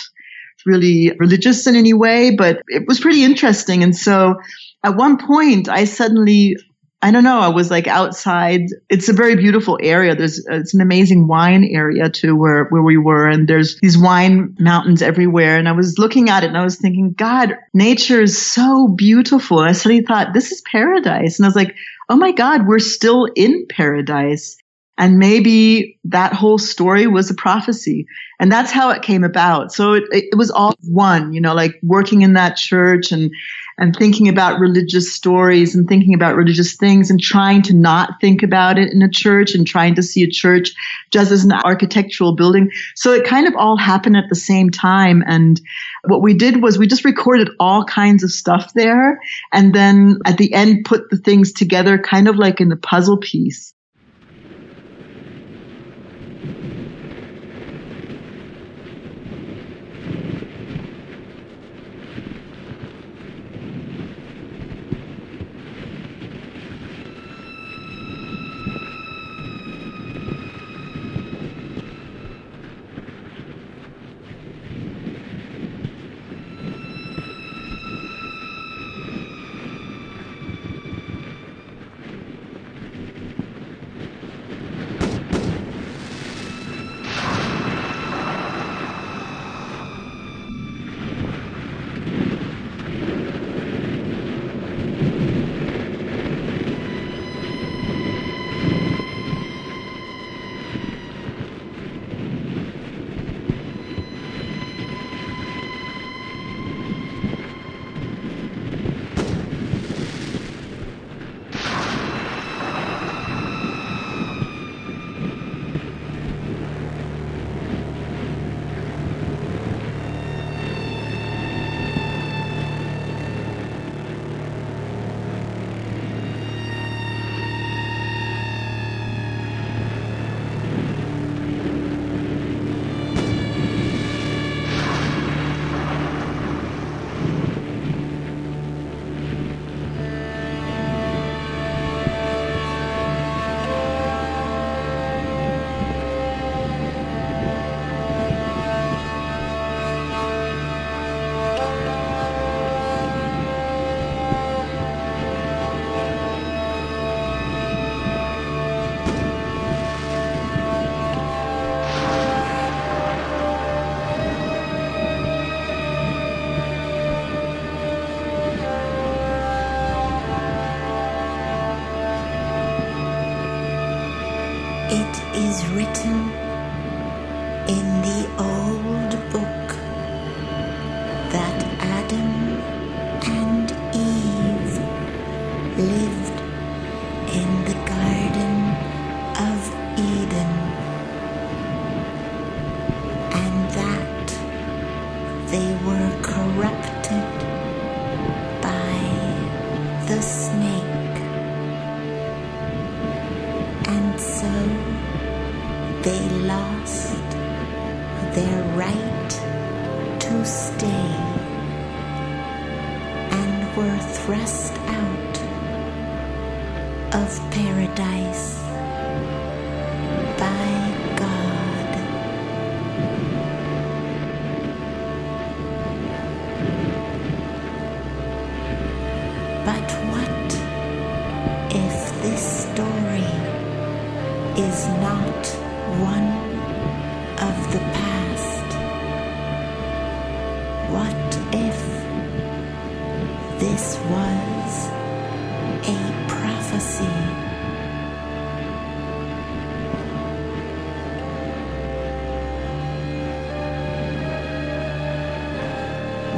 really religious in any way, but it was pretty interesting. And so at one point, I suddenly, I was like outside. It's a very beautiful area. It's an amazing wine area too, where we were. And there's these wine mountains everywhere. And I was looking at it and I was thinking, God, nature is so beautiful. And I suddenly thought, this is paradise. And I was like, oh my God, we're still in paradise. And maybe that whole story was a prophecy. And that's how it came about. So it was all one, like working in that church and thinking about religious stories and thinking about religious things and trying to not think about it in a church and trying to see a church just as an architectural building. So it kind of all happened at the same time. And what we did was we just recorded all kinds of stuff there. And then at the end, put the things together kind of like in a puzzle piece. is written in the old book that Adam and Eve lived in the Garden of Eden, and that they were corrupted by the snake, and so they lost their right to stay and were thrust out of paradise by God. But what if this story is not one of the past? What if this was a prophecy?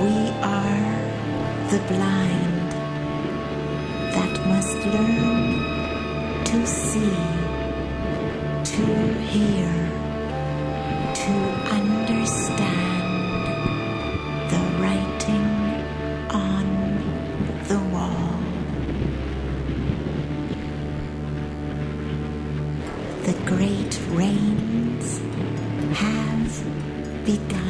We are the blind that must learn to see, to hear, to understand the writing on the wall. The great rains have begun.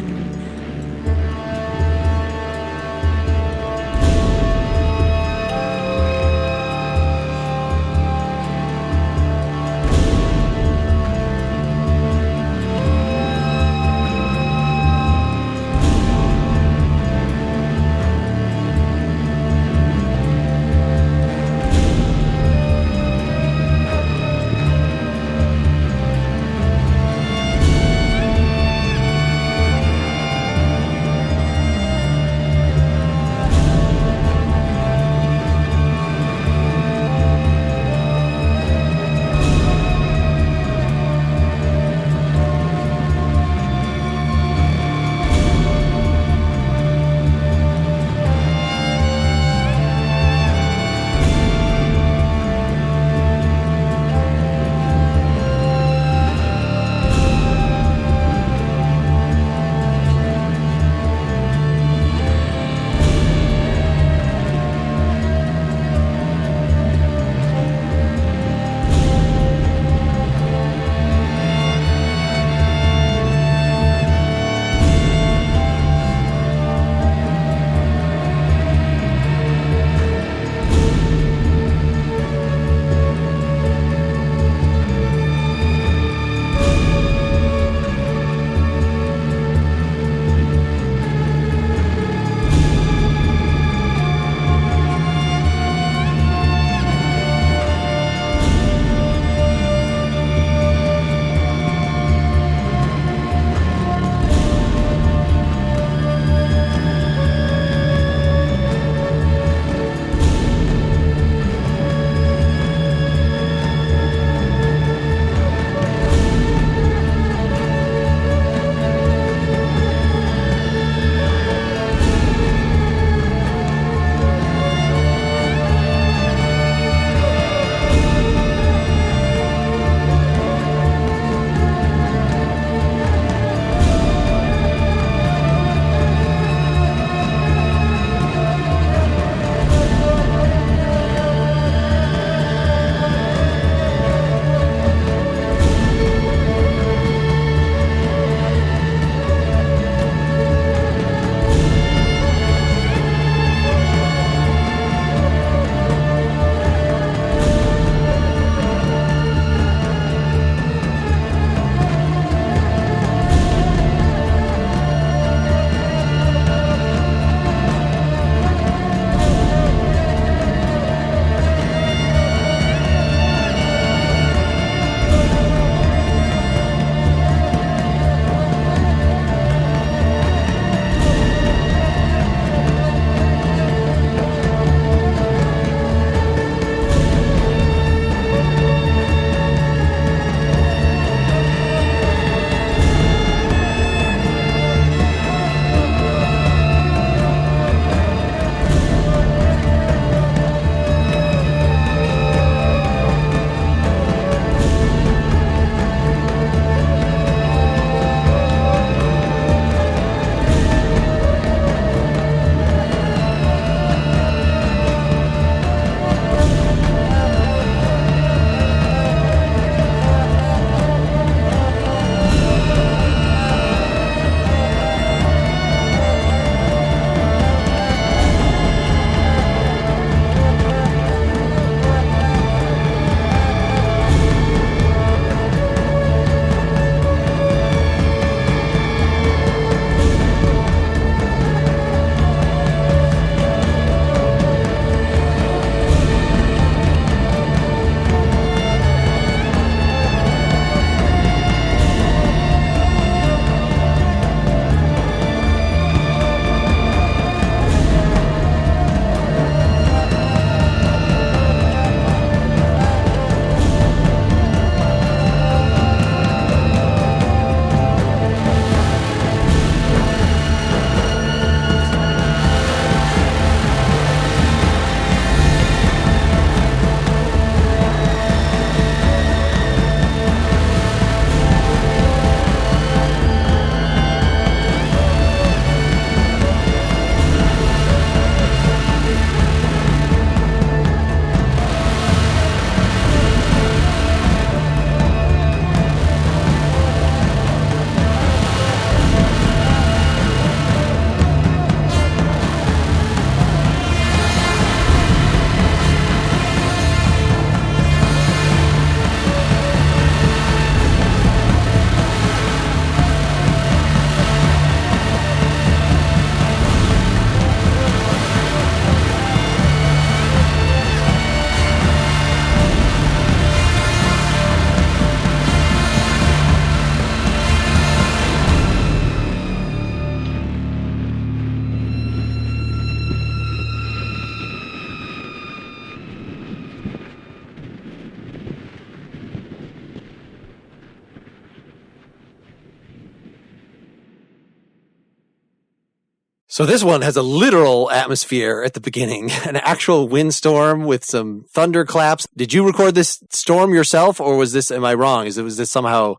So this one has a literal atmosphere at the beginning, an actual windstorm with some thunderclaps. Did you record this storm yourself, or am I wrong? Was this somehow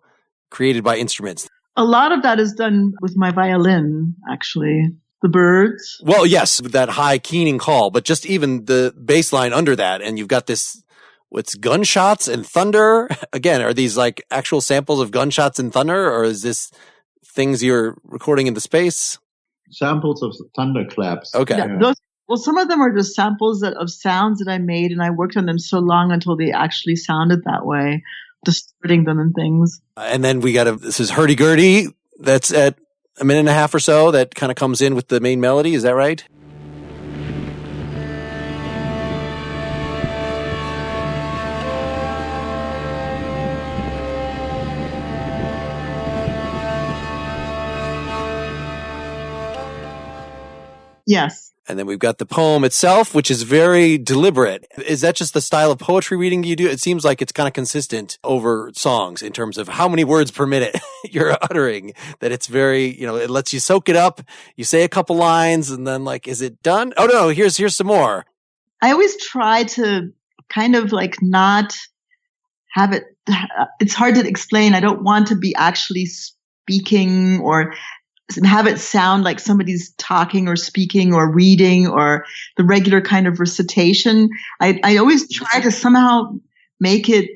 created by instruments? A lot of that is done with my violin, actually. The birds. Well, yes, that high keening call, but just even the bass line under that, and you've got this, what's gunshots and thunder? Again, are these like actual samples of gunshots and thunder, or is this things you're recording in the space? Samples of thunderclaps. Okay. Yeah, some of them are just samples of sounds that I made, and I worked on them so long until they actually sounded that way, distorting them and things. And then this is hurdy-gurdy. That's at a minute and a half or so. That kind of comes in with the main melody. Is that right? Yes. And then we've got the poem itself, which is very deliberate. Is that just the style of poetry reading you do? It seems like it's kind of consistent over songs in terms of how many words per minute you're uttering, that it's very, it lets you soak it up. You say a couple lines and then like, is it done? Oh no, here's some more. I always try to kind of like not have it. It's hard to explain. I don't want to be actually speaking or have it sound like somebody's talking or speaking or reading or the regular kind of recitation. I always try to somehow make it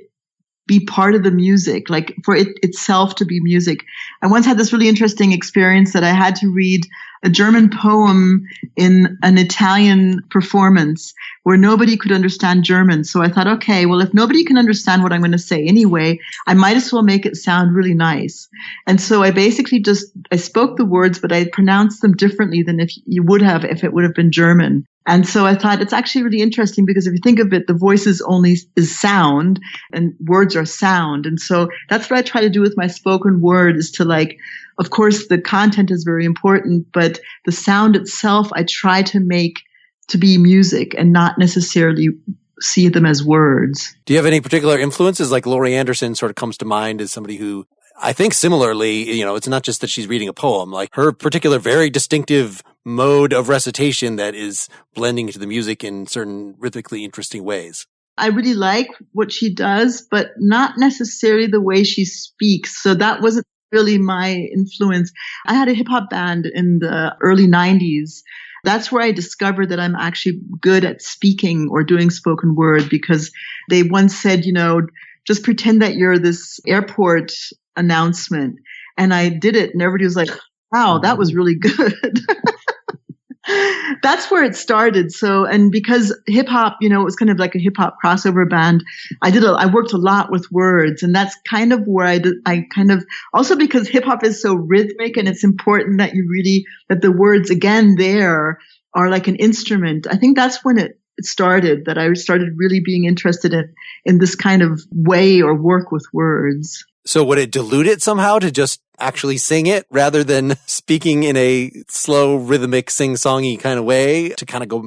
be part of the music, like for it itself to be music. I once had this really interesting experience that I had to read a German poem in an Italian performance where nobody could understand German. So I thought, okay, well, if nobody can understand what I'm going to say anyway, I might as well make it sound really nice. And so I basically I spoke the words, but I pronounced them differently than if you would have, if it would have been German. And so I thought it's actually really interesting because if you think of it, the voice is sound and words are sound. And so that's what I try to do with my spoken word is to like, of course, the content is very important, but the sound itself, I try to make to be music and not necessarily see them as words. Do you have any particular influences? Like Laurie Anderson sort of comes to mind as somebody who I think similarly, it's not just that she's reading a poem, like her particular very distinctive mode of recitation that is blending into the music in certain rhythmically interesting ways. I really like what she does, but not necessarily the way she speaks. So that wasn't really my influence. I had a hip hop band in the early 90s. That's where I discovered that I'm actually good at speaking or doing spoken word because they once said, just pretend that you're this airport announcement. And I did it and everybody was like, wow, that was really good. That's where it started. So, and because hip hop, it was kind of like a hip hop crossover band. I worked a lot with words, and that's kind of where I also because hip hop is so rhythmic and it's important that that the words again there are like an instrument. I think that's when it started, that I started really being interested in this kind of way or work with words. So would it dilute it somehow to just actually sing it rather than speaking in a slow, rhythmic, sing-songy kind of way to kind of go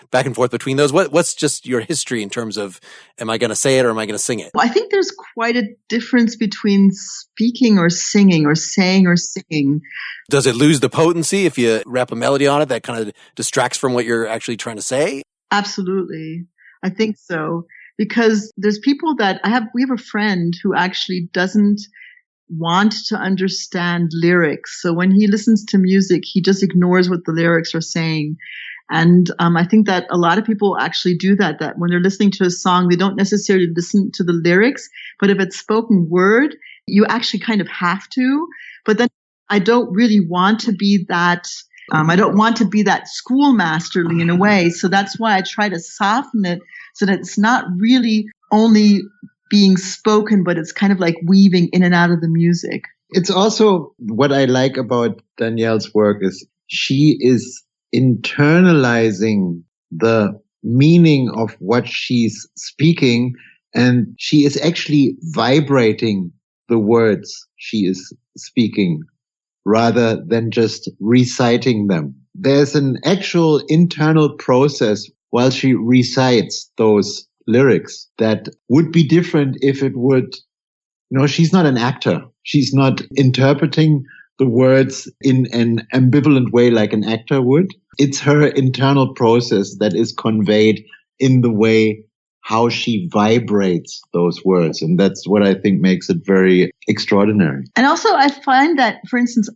back and forth between those? What's just your history in terms of, am I going to say it or am I going to sing it? Well, I think there's quite a difference between speaking or singing or saying or singing. Does it lose the potency if you wrap a melody on it that kind of distracts from what you're actually trying to say? Absolutely. I think so. Because there's people we have a friend who actually doesn't want to understand lyrics. So when he listens to music, he just ignores what the lyrics are saying. And I think that a lot of people actually do that when they're listening to a song, they don't necessarily listen to the lyrics. But if it's spoken word, you actually kind of have to. But then I don't really want to be that. I don't want to be that schoolmasterly in a way. So that's why I try to soften it so that it's not really only being spoken, but it's kind of like weaving in and out of the music. It's also what I like about Danielle's work is she is internalizing the meaning of what she's speaking, and she is actually vibrating the words she is speaking rather than just reciting them. There's an actual internal process while she recites those lyrics that would be different if it would, she's not an actor. She's not interpreting the words in an ambivalent way like an actor would. It's her internal process that is conveyed in the way how she vibrates those words. And that's what I think makes it very extraordinary. And also I find that, for instance,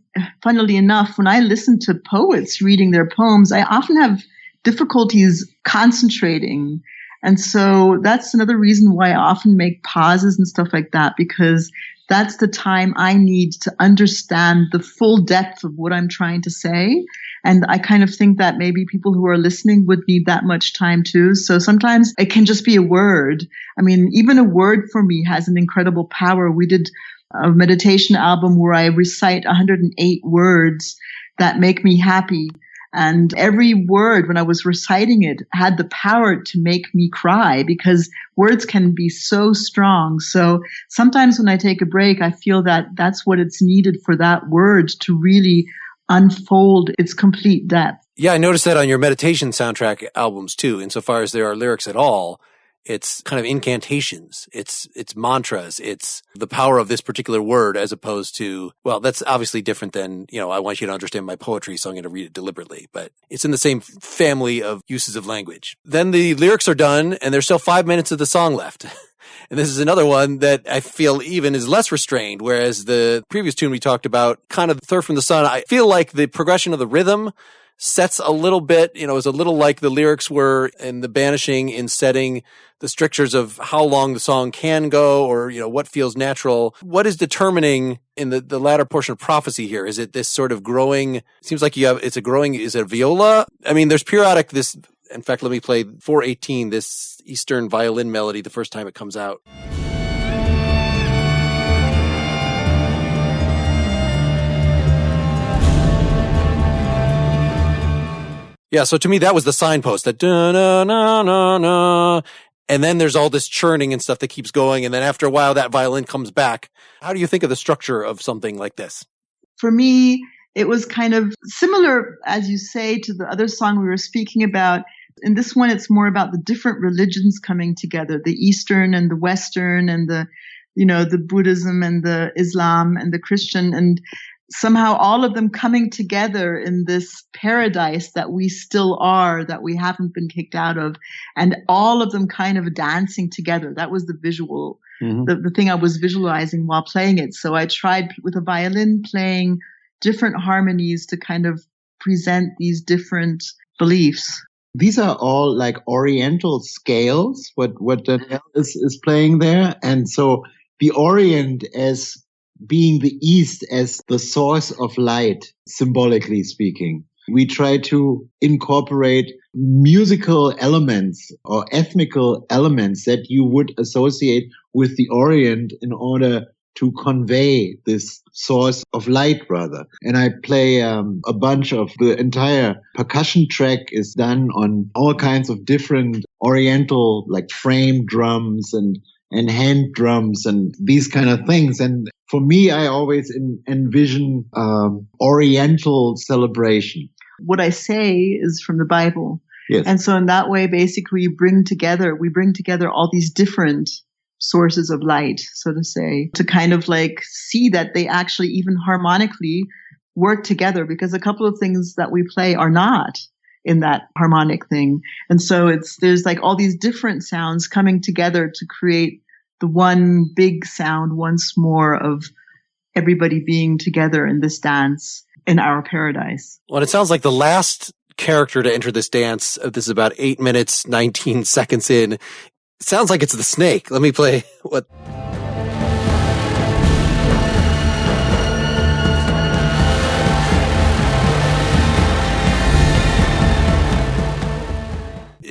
funnily enough, when I listen to poets reading their poems, I often have difficulties concentrating. And so that's another reason why I often make pauses and stuff like that, because that's the time I need to understand the full depth of what I'm trying to say. And I kind of think that maybe people who are listening would need that much time too. So sometimes it can just be a word. I mean, even a word for me has an incredible power. We did a meditation album where I recite 108 words that make me happy. And every word, when I was reciting it, had the power to make me cry because words can be so strong. So sometimes when I take a break, I feel that that's what it's needed for that word to really unfold its complete depth. Yeah, I noticed that on your meditation soundtrack albums too, insofar as there are lyrics at all. It's kind of incantations. It's mantras. It's the power of this particular word as opposed to, well, that's obviously different than, I want you to understand my poetry, so I'm going to read it deliberately. But it's in the same family of uses of language. Then the lyrics are done and there's still 5 minutes of the song left. And this is another one that I feel even is less restrained, whereas the previous tune we talked about, kind of Third from the Sun, I feel like the progression of the rhythm sets a little bit, is a little like the lyrics were in the Banishing in setting the strictures of how long the song can go or, what feels natural. What is determining in the latter portion of Prophecy here? Is it this sort of growing, is it a viola? I mean, there's periodic in fact, let me play 418, this Eastern violin melody the first time it comes out. Yeah, so to me, that was the signpost, that da-na-na-na-na. And then there's all this churning and stuff that keeps going. And then after a while, that violin comes back. How do you think of the structure of something like this? For me, it was kind of similar, as you say, to the other song we were speaking about. In this one, it's more about the different religions coming together, the Eastern and the Western and the Buddhism and the Islam and the Christian, and somehow all of them coming together in this paradise that we still are, that we haven't been kicked out of, and all of them kind of dancing together. That was the visual, the thing I was visualizing while playing it. So I tried with a violin playing different harmonies to kind of present these different beliefs. These are all like Oriental scales, what Danielle is playing there. And so the Orient as being the East as the source of light, symbolically speaking. We try to incorporate musical elements or ethnical elements that you would associate with the Orient in order to convey this source of light, rather. And I play a bunch of the entire percussion track is done on all kinds of different Oriental, like frame drums and hand drums and these kind of things. And for me, I always envision Oriental celebration. What I say is from the Bible. Yes. And so in that way, basically, we bring together all these different sources of light, so to say, to kind of like see that they actually even harmonically work together, because a couple of things that we play are not in that harmonic thing. And so there's like all these different sounds coming together to create the one big sound once more of everybody being together in this dance in our paradise. Well, it sounds like the last character to enter this dance, this is about 8 minutes, 19 seconds in. It sounds like it's the snake. Let me play what...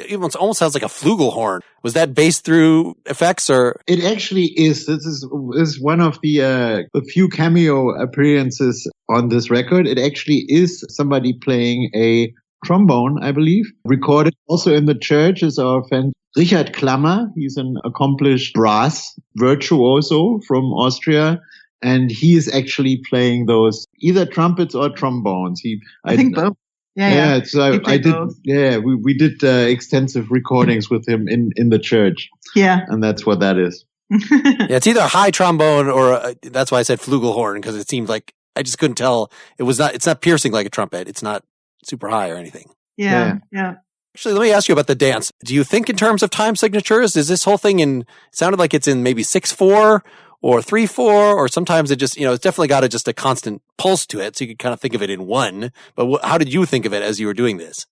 It almost sounds like a flugelhorn. Was that bass through effects or? It actually is. This is one of the few cameo appearances on this record. It actually is somebody playing a trombone, I believe. Recorded also in the church is our friend Richard Klammer. He's an accomplished brass virtuoso from Austria. And he is actually playing those either trumpets or trombones. I think both. Yeah. So I did. Both. Yeah, we did extensive recordings with him in the church. Yeah, and that's what that is. Yeah, it's either a high trombone or that's why I said flugelhorn, because it seemed like I just couldn't tell. It's not piercing like a trumpet. It's not super high or anything. Yeah. Actually, let me ask you about the dance. Do you think in terms of time signatures? Is this whole thing it sounded like it's in maybe 6/4 or 3/4, or sometimes it just, it's definitely got just a constant pulse to it. So you could kind of think of it in one, but how did you think of it as you were doing this?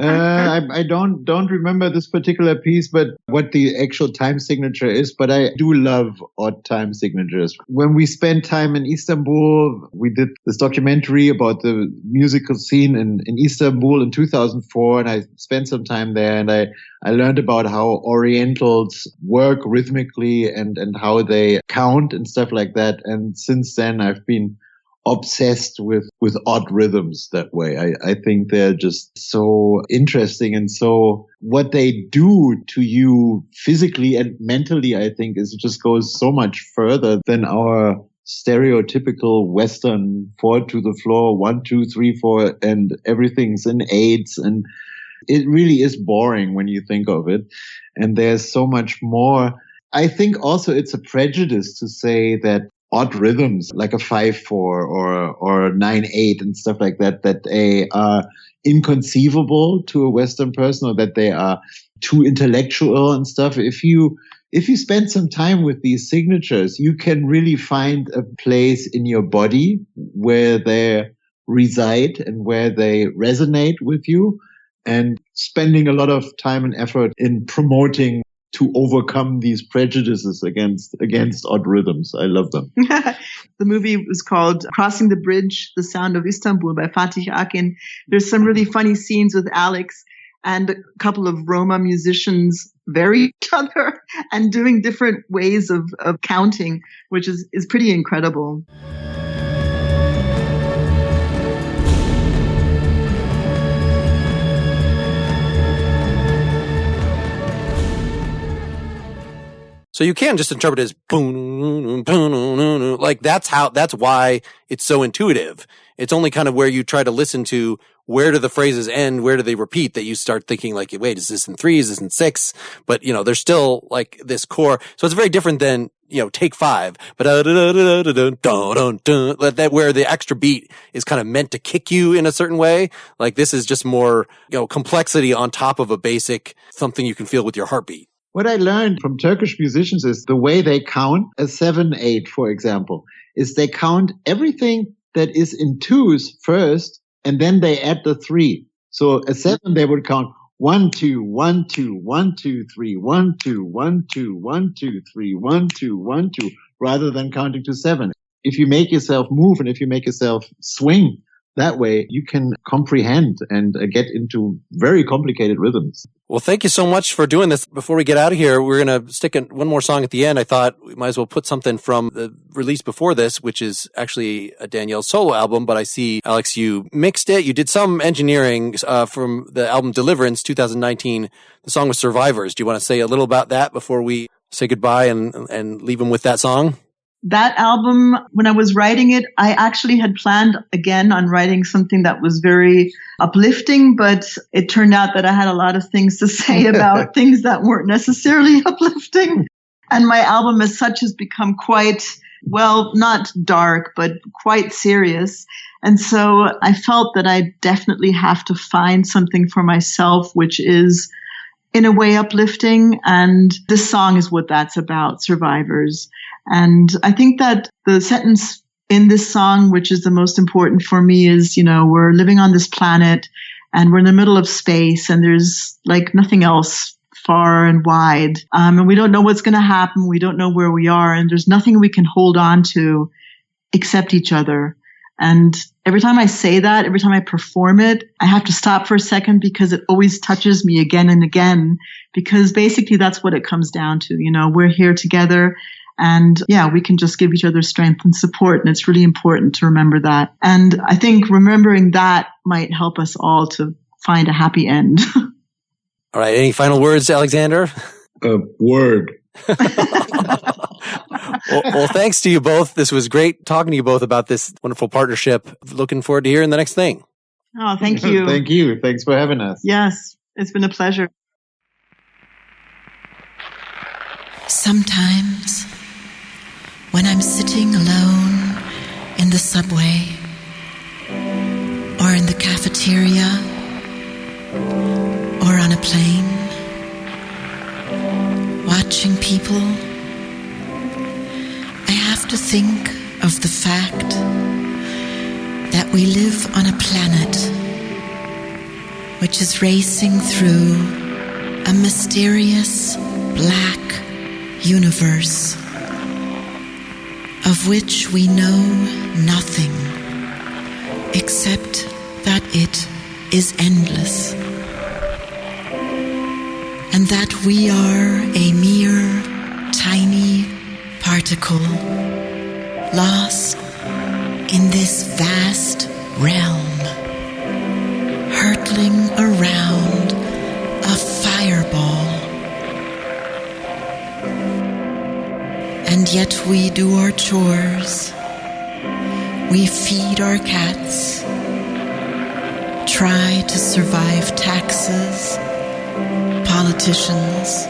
I don't remember this particular piece, but what the actual time signature is, but I do love odd time signatures. When we spent time in Istanbul, we did this documentary about the musical scene in Istanbul in 2004, and I spent some time there, and I learned about how Orientals work rhythmically and how they count and stuff like that. And since then, I've been obsessed with odd rhythms that way. I think they're just so interesting, and so what they do to you physically and mentally, I think, is it just goes so much further than our stereotypical Western 4 to the floor, 1, 2, 3, 4, and everything's in eights. And it really is boring when you think of it. And there's so much more. I think also it's a prejudice to say that odd rhythms like a 5/4 or 9/8 and stuff like that they are inconceivable to a Western person, or that they are too intellectual and stuff. If you spend some time with these signatures, you can really find a place in your body where they reside and where they resonate with you, and spending a lot of time and effort in promoting to overcome these prejudices against odd rhythms. I love them. The movie was called Crossing the Bridge, The Sound of Istanbul by Fatih Akin. There's some really funny scenes with Alex and a couple of Roma musicians vary each other and doing different ways of counting, which is pretty incredible. So you can just interpret it as boom, boom, like that's why it's so intuitive. It's only kind of where you try to listen to where do the phrases end, where do they repeat, that you start thinking like, wait, is this in 3? Is this in 6? But, there's still like this core. So it's very different than, take 5, but that where the extra beat is kind of meant to kick you in a certain way. Like this is just more, complexity on top of a basic something you can feel with your heartbeat. What I learned from Turkish musicians is the way they count a 7/8, for example, is they count everything that is in 2s first, and then they add the 3. So a 7, they would count 1, 2, 1, 2, 1, 2, 3, 1, 2, 1, 2, 1, 2, 3, 1, 2, 1, 2, rather than counting to 7. If you make yourself move and if you make yourself swing that way, you can comprehend and get into very complicated rhythms. Well, thank you so much for doing this. Before we get out of here, we're going to stick one more song at the end. I thought we might as well put something from the release before this, which is actually a Danielle solo album. But I see, Alex, you mixed it. You did some engineering from the album Deliverance 2019. The song was Survivors. Do you want to say a little about that before we say goodbye and leave them with that song? That album, when I was writing it, I actually had planned again on writing something that was very uplifting, but it turned out that I had a lot of things to say about things that weren't necessarily uplifting. And my album as such has become quite, well, not dark, but quite serious. And so I felt that I definitely have to find something for myself, which is in a way uplifting. And this song is what that's about, Survivors. And I think that the sentence in this song, which is the most important for me, is, we're living on this planet and we're in the middle of space and there's like nothing else far and wide. And we don't know what's going to happen. We don't know where we are. And there's nothing we can hold on to except each other. And every time I say that, every time I perform it, I have to stop for a second because it always touches me again and again, because basically that's what it comes down to. We're here together. And we can just give each other strength and support. And it's really important to remember that. And I think remembering that might help us all to find a happy end. All right. Any final words, Alexander? Word. Well, thanks to you both. This was great talking to you both about this wonderful partnership. Looking forward to hearing the next thing. Oh, thank you. Thank you. Thanks for having us. Yes, it's been a pleasure. Sometimes, when I'm sitting alone in in the subway, or in the cafeteria, or on a plane, watching people, I have to think of the fact that we live on a planet which is racing through a mysterious black universe of which we know nothing except that it is endless, and that we are a mere tiny particle lost in this vast realm, hurtling around a fireball. And yet we do our chores, we feed our cats, try to survive taxes, politicians,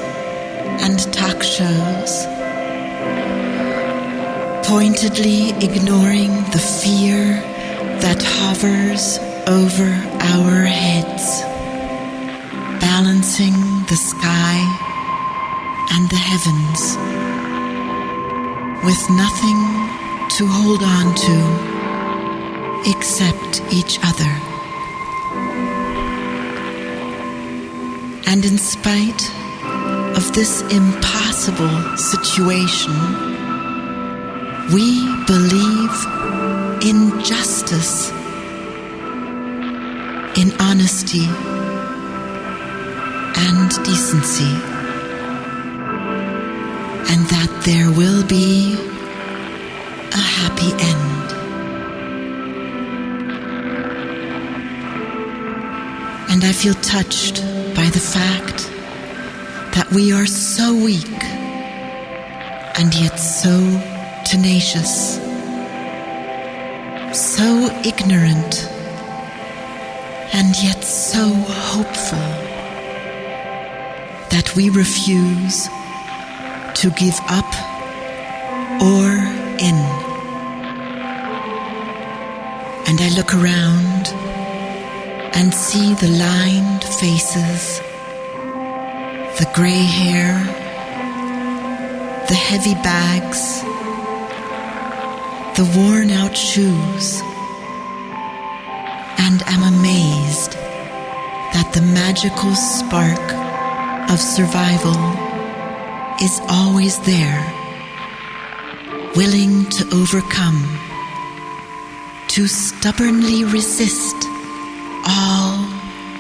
and talk shows, pointedly ignoring the fear that hovers over our heads, balancing the sky and the heavens, with nothing to hold on to except each other. And in spite of this impossible situation, we believe in justice, in honesty and decency, and that there will be a happy end. And I feel touched by the fact that we are so weak and yet so tenacious, so ignorant and yet so hopeful, that we refuse to give up or in. And I look around and see the lined faces, the gray hair, the heavy bags, the worn-out shoes, and am amazed that the magical spark of survival is always there, willing to overcome, to stubbornly resist all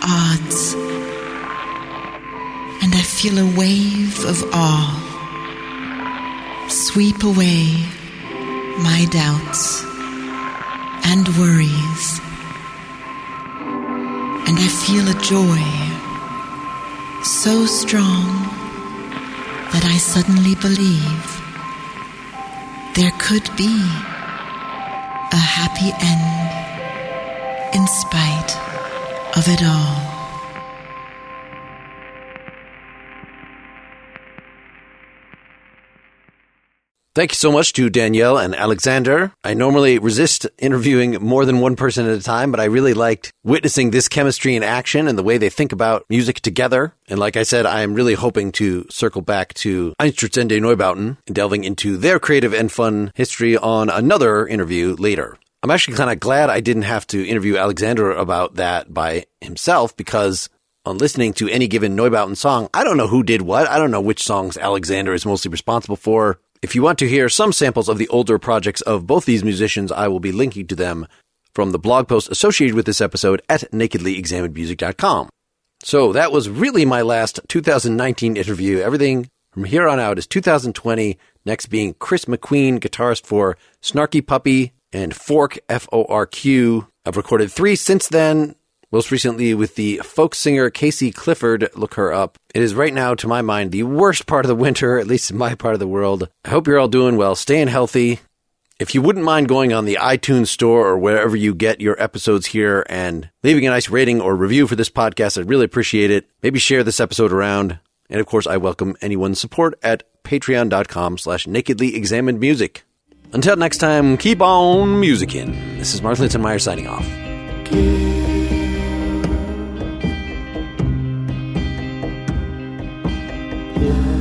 odds. And I feel a wave of awe sweep away my doubts and worries. And I feel a joy so strong that I suddenly believe there could be a happy end in spite of it all. Thank you so much to Danielle and Alexander. I normally resist interviewing more than one person at a time, but I really liked witnessing this chemistry in action and the way they think about music together. And like I said, I am really hoping to circle back to Einstürzende Neubauten and delving into their creative and fun history on another interview later. I'm actually kind of glad I didn't have to interview Alexander about that by himself, because on listening to any given Neubauten song, I don't know who did what. I don't know which songs Alexander is mostly responsible for. If you want to hear some samples of the older projects of both these musicians, I will be linking to them from the blog post associated with this episode at nakedlyexaminedmusic.com. So that was really my last 2019 interview. Everything from here on out is 2020, next being Chris McQueen, guitarist for Snarky Puppy and Fork, F-O-R-Q. I've recorded 3 since then, most recently with the folk singer Casey Clifford. Look her up. It is right now, to my mind, the worst part of the winter, at least in my part of the world. I hope you're all doing well, staying healthy. If you wouldn't mind going on the iTunes store or wherever you get your episodes here and leaving a nice rating or review for this podcast, I'd really appreciate it. Maybe share this episode around. And of course, I welcome anyone's support at patreon.com/nakedlyexaminedmusic. Until next time, keep on musicking. This is Mark Linsenmeyer signing off. Yeah.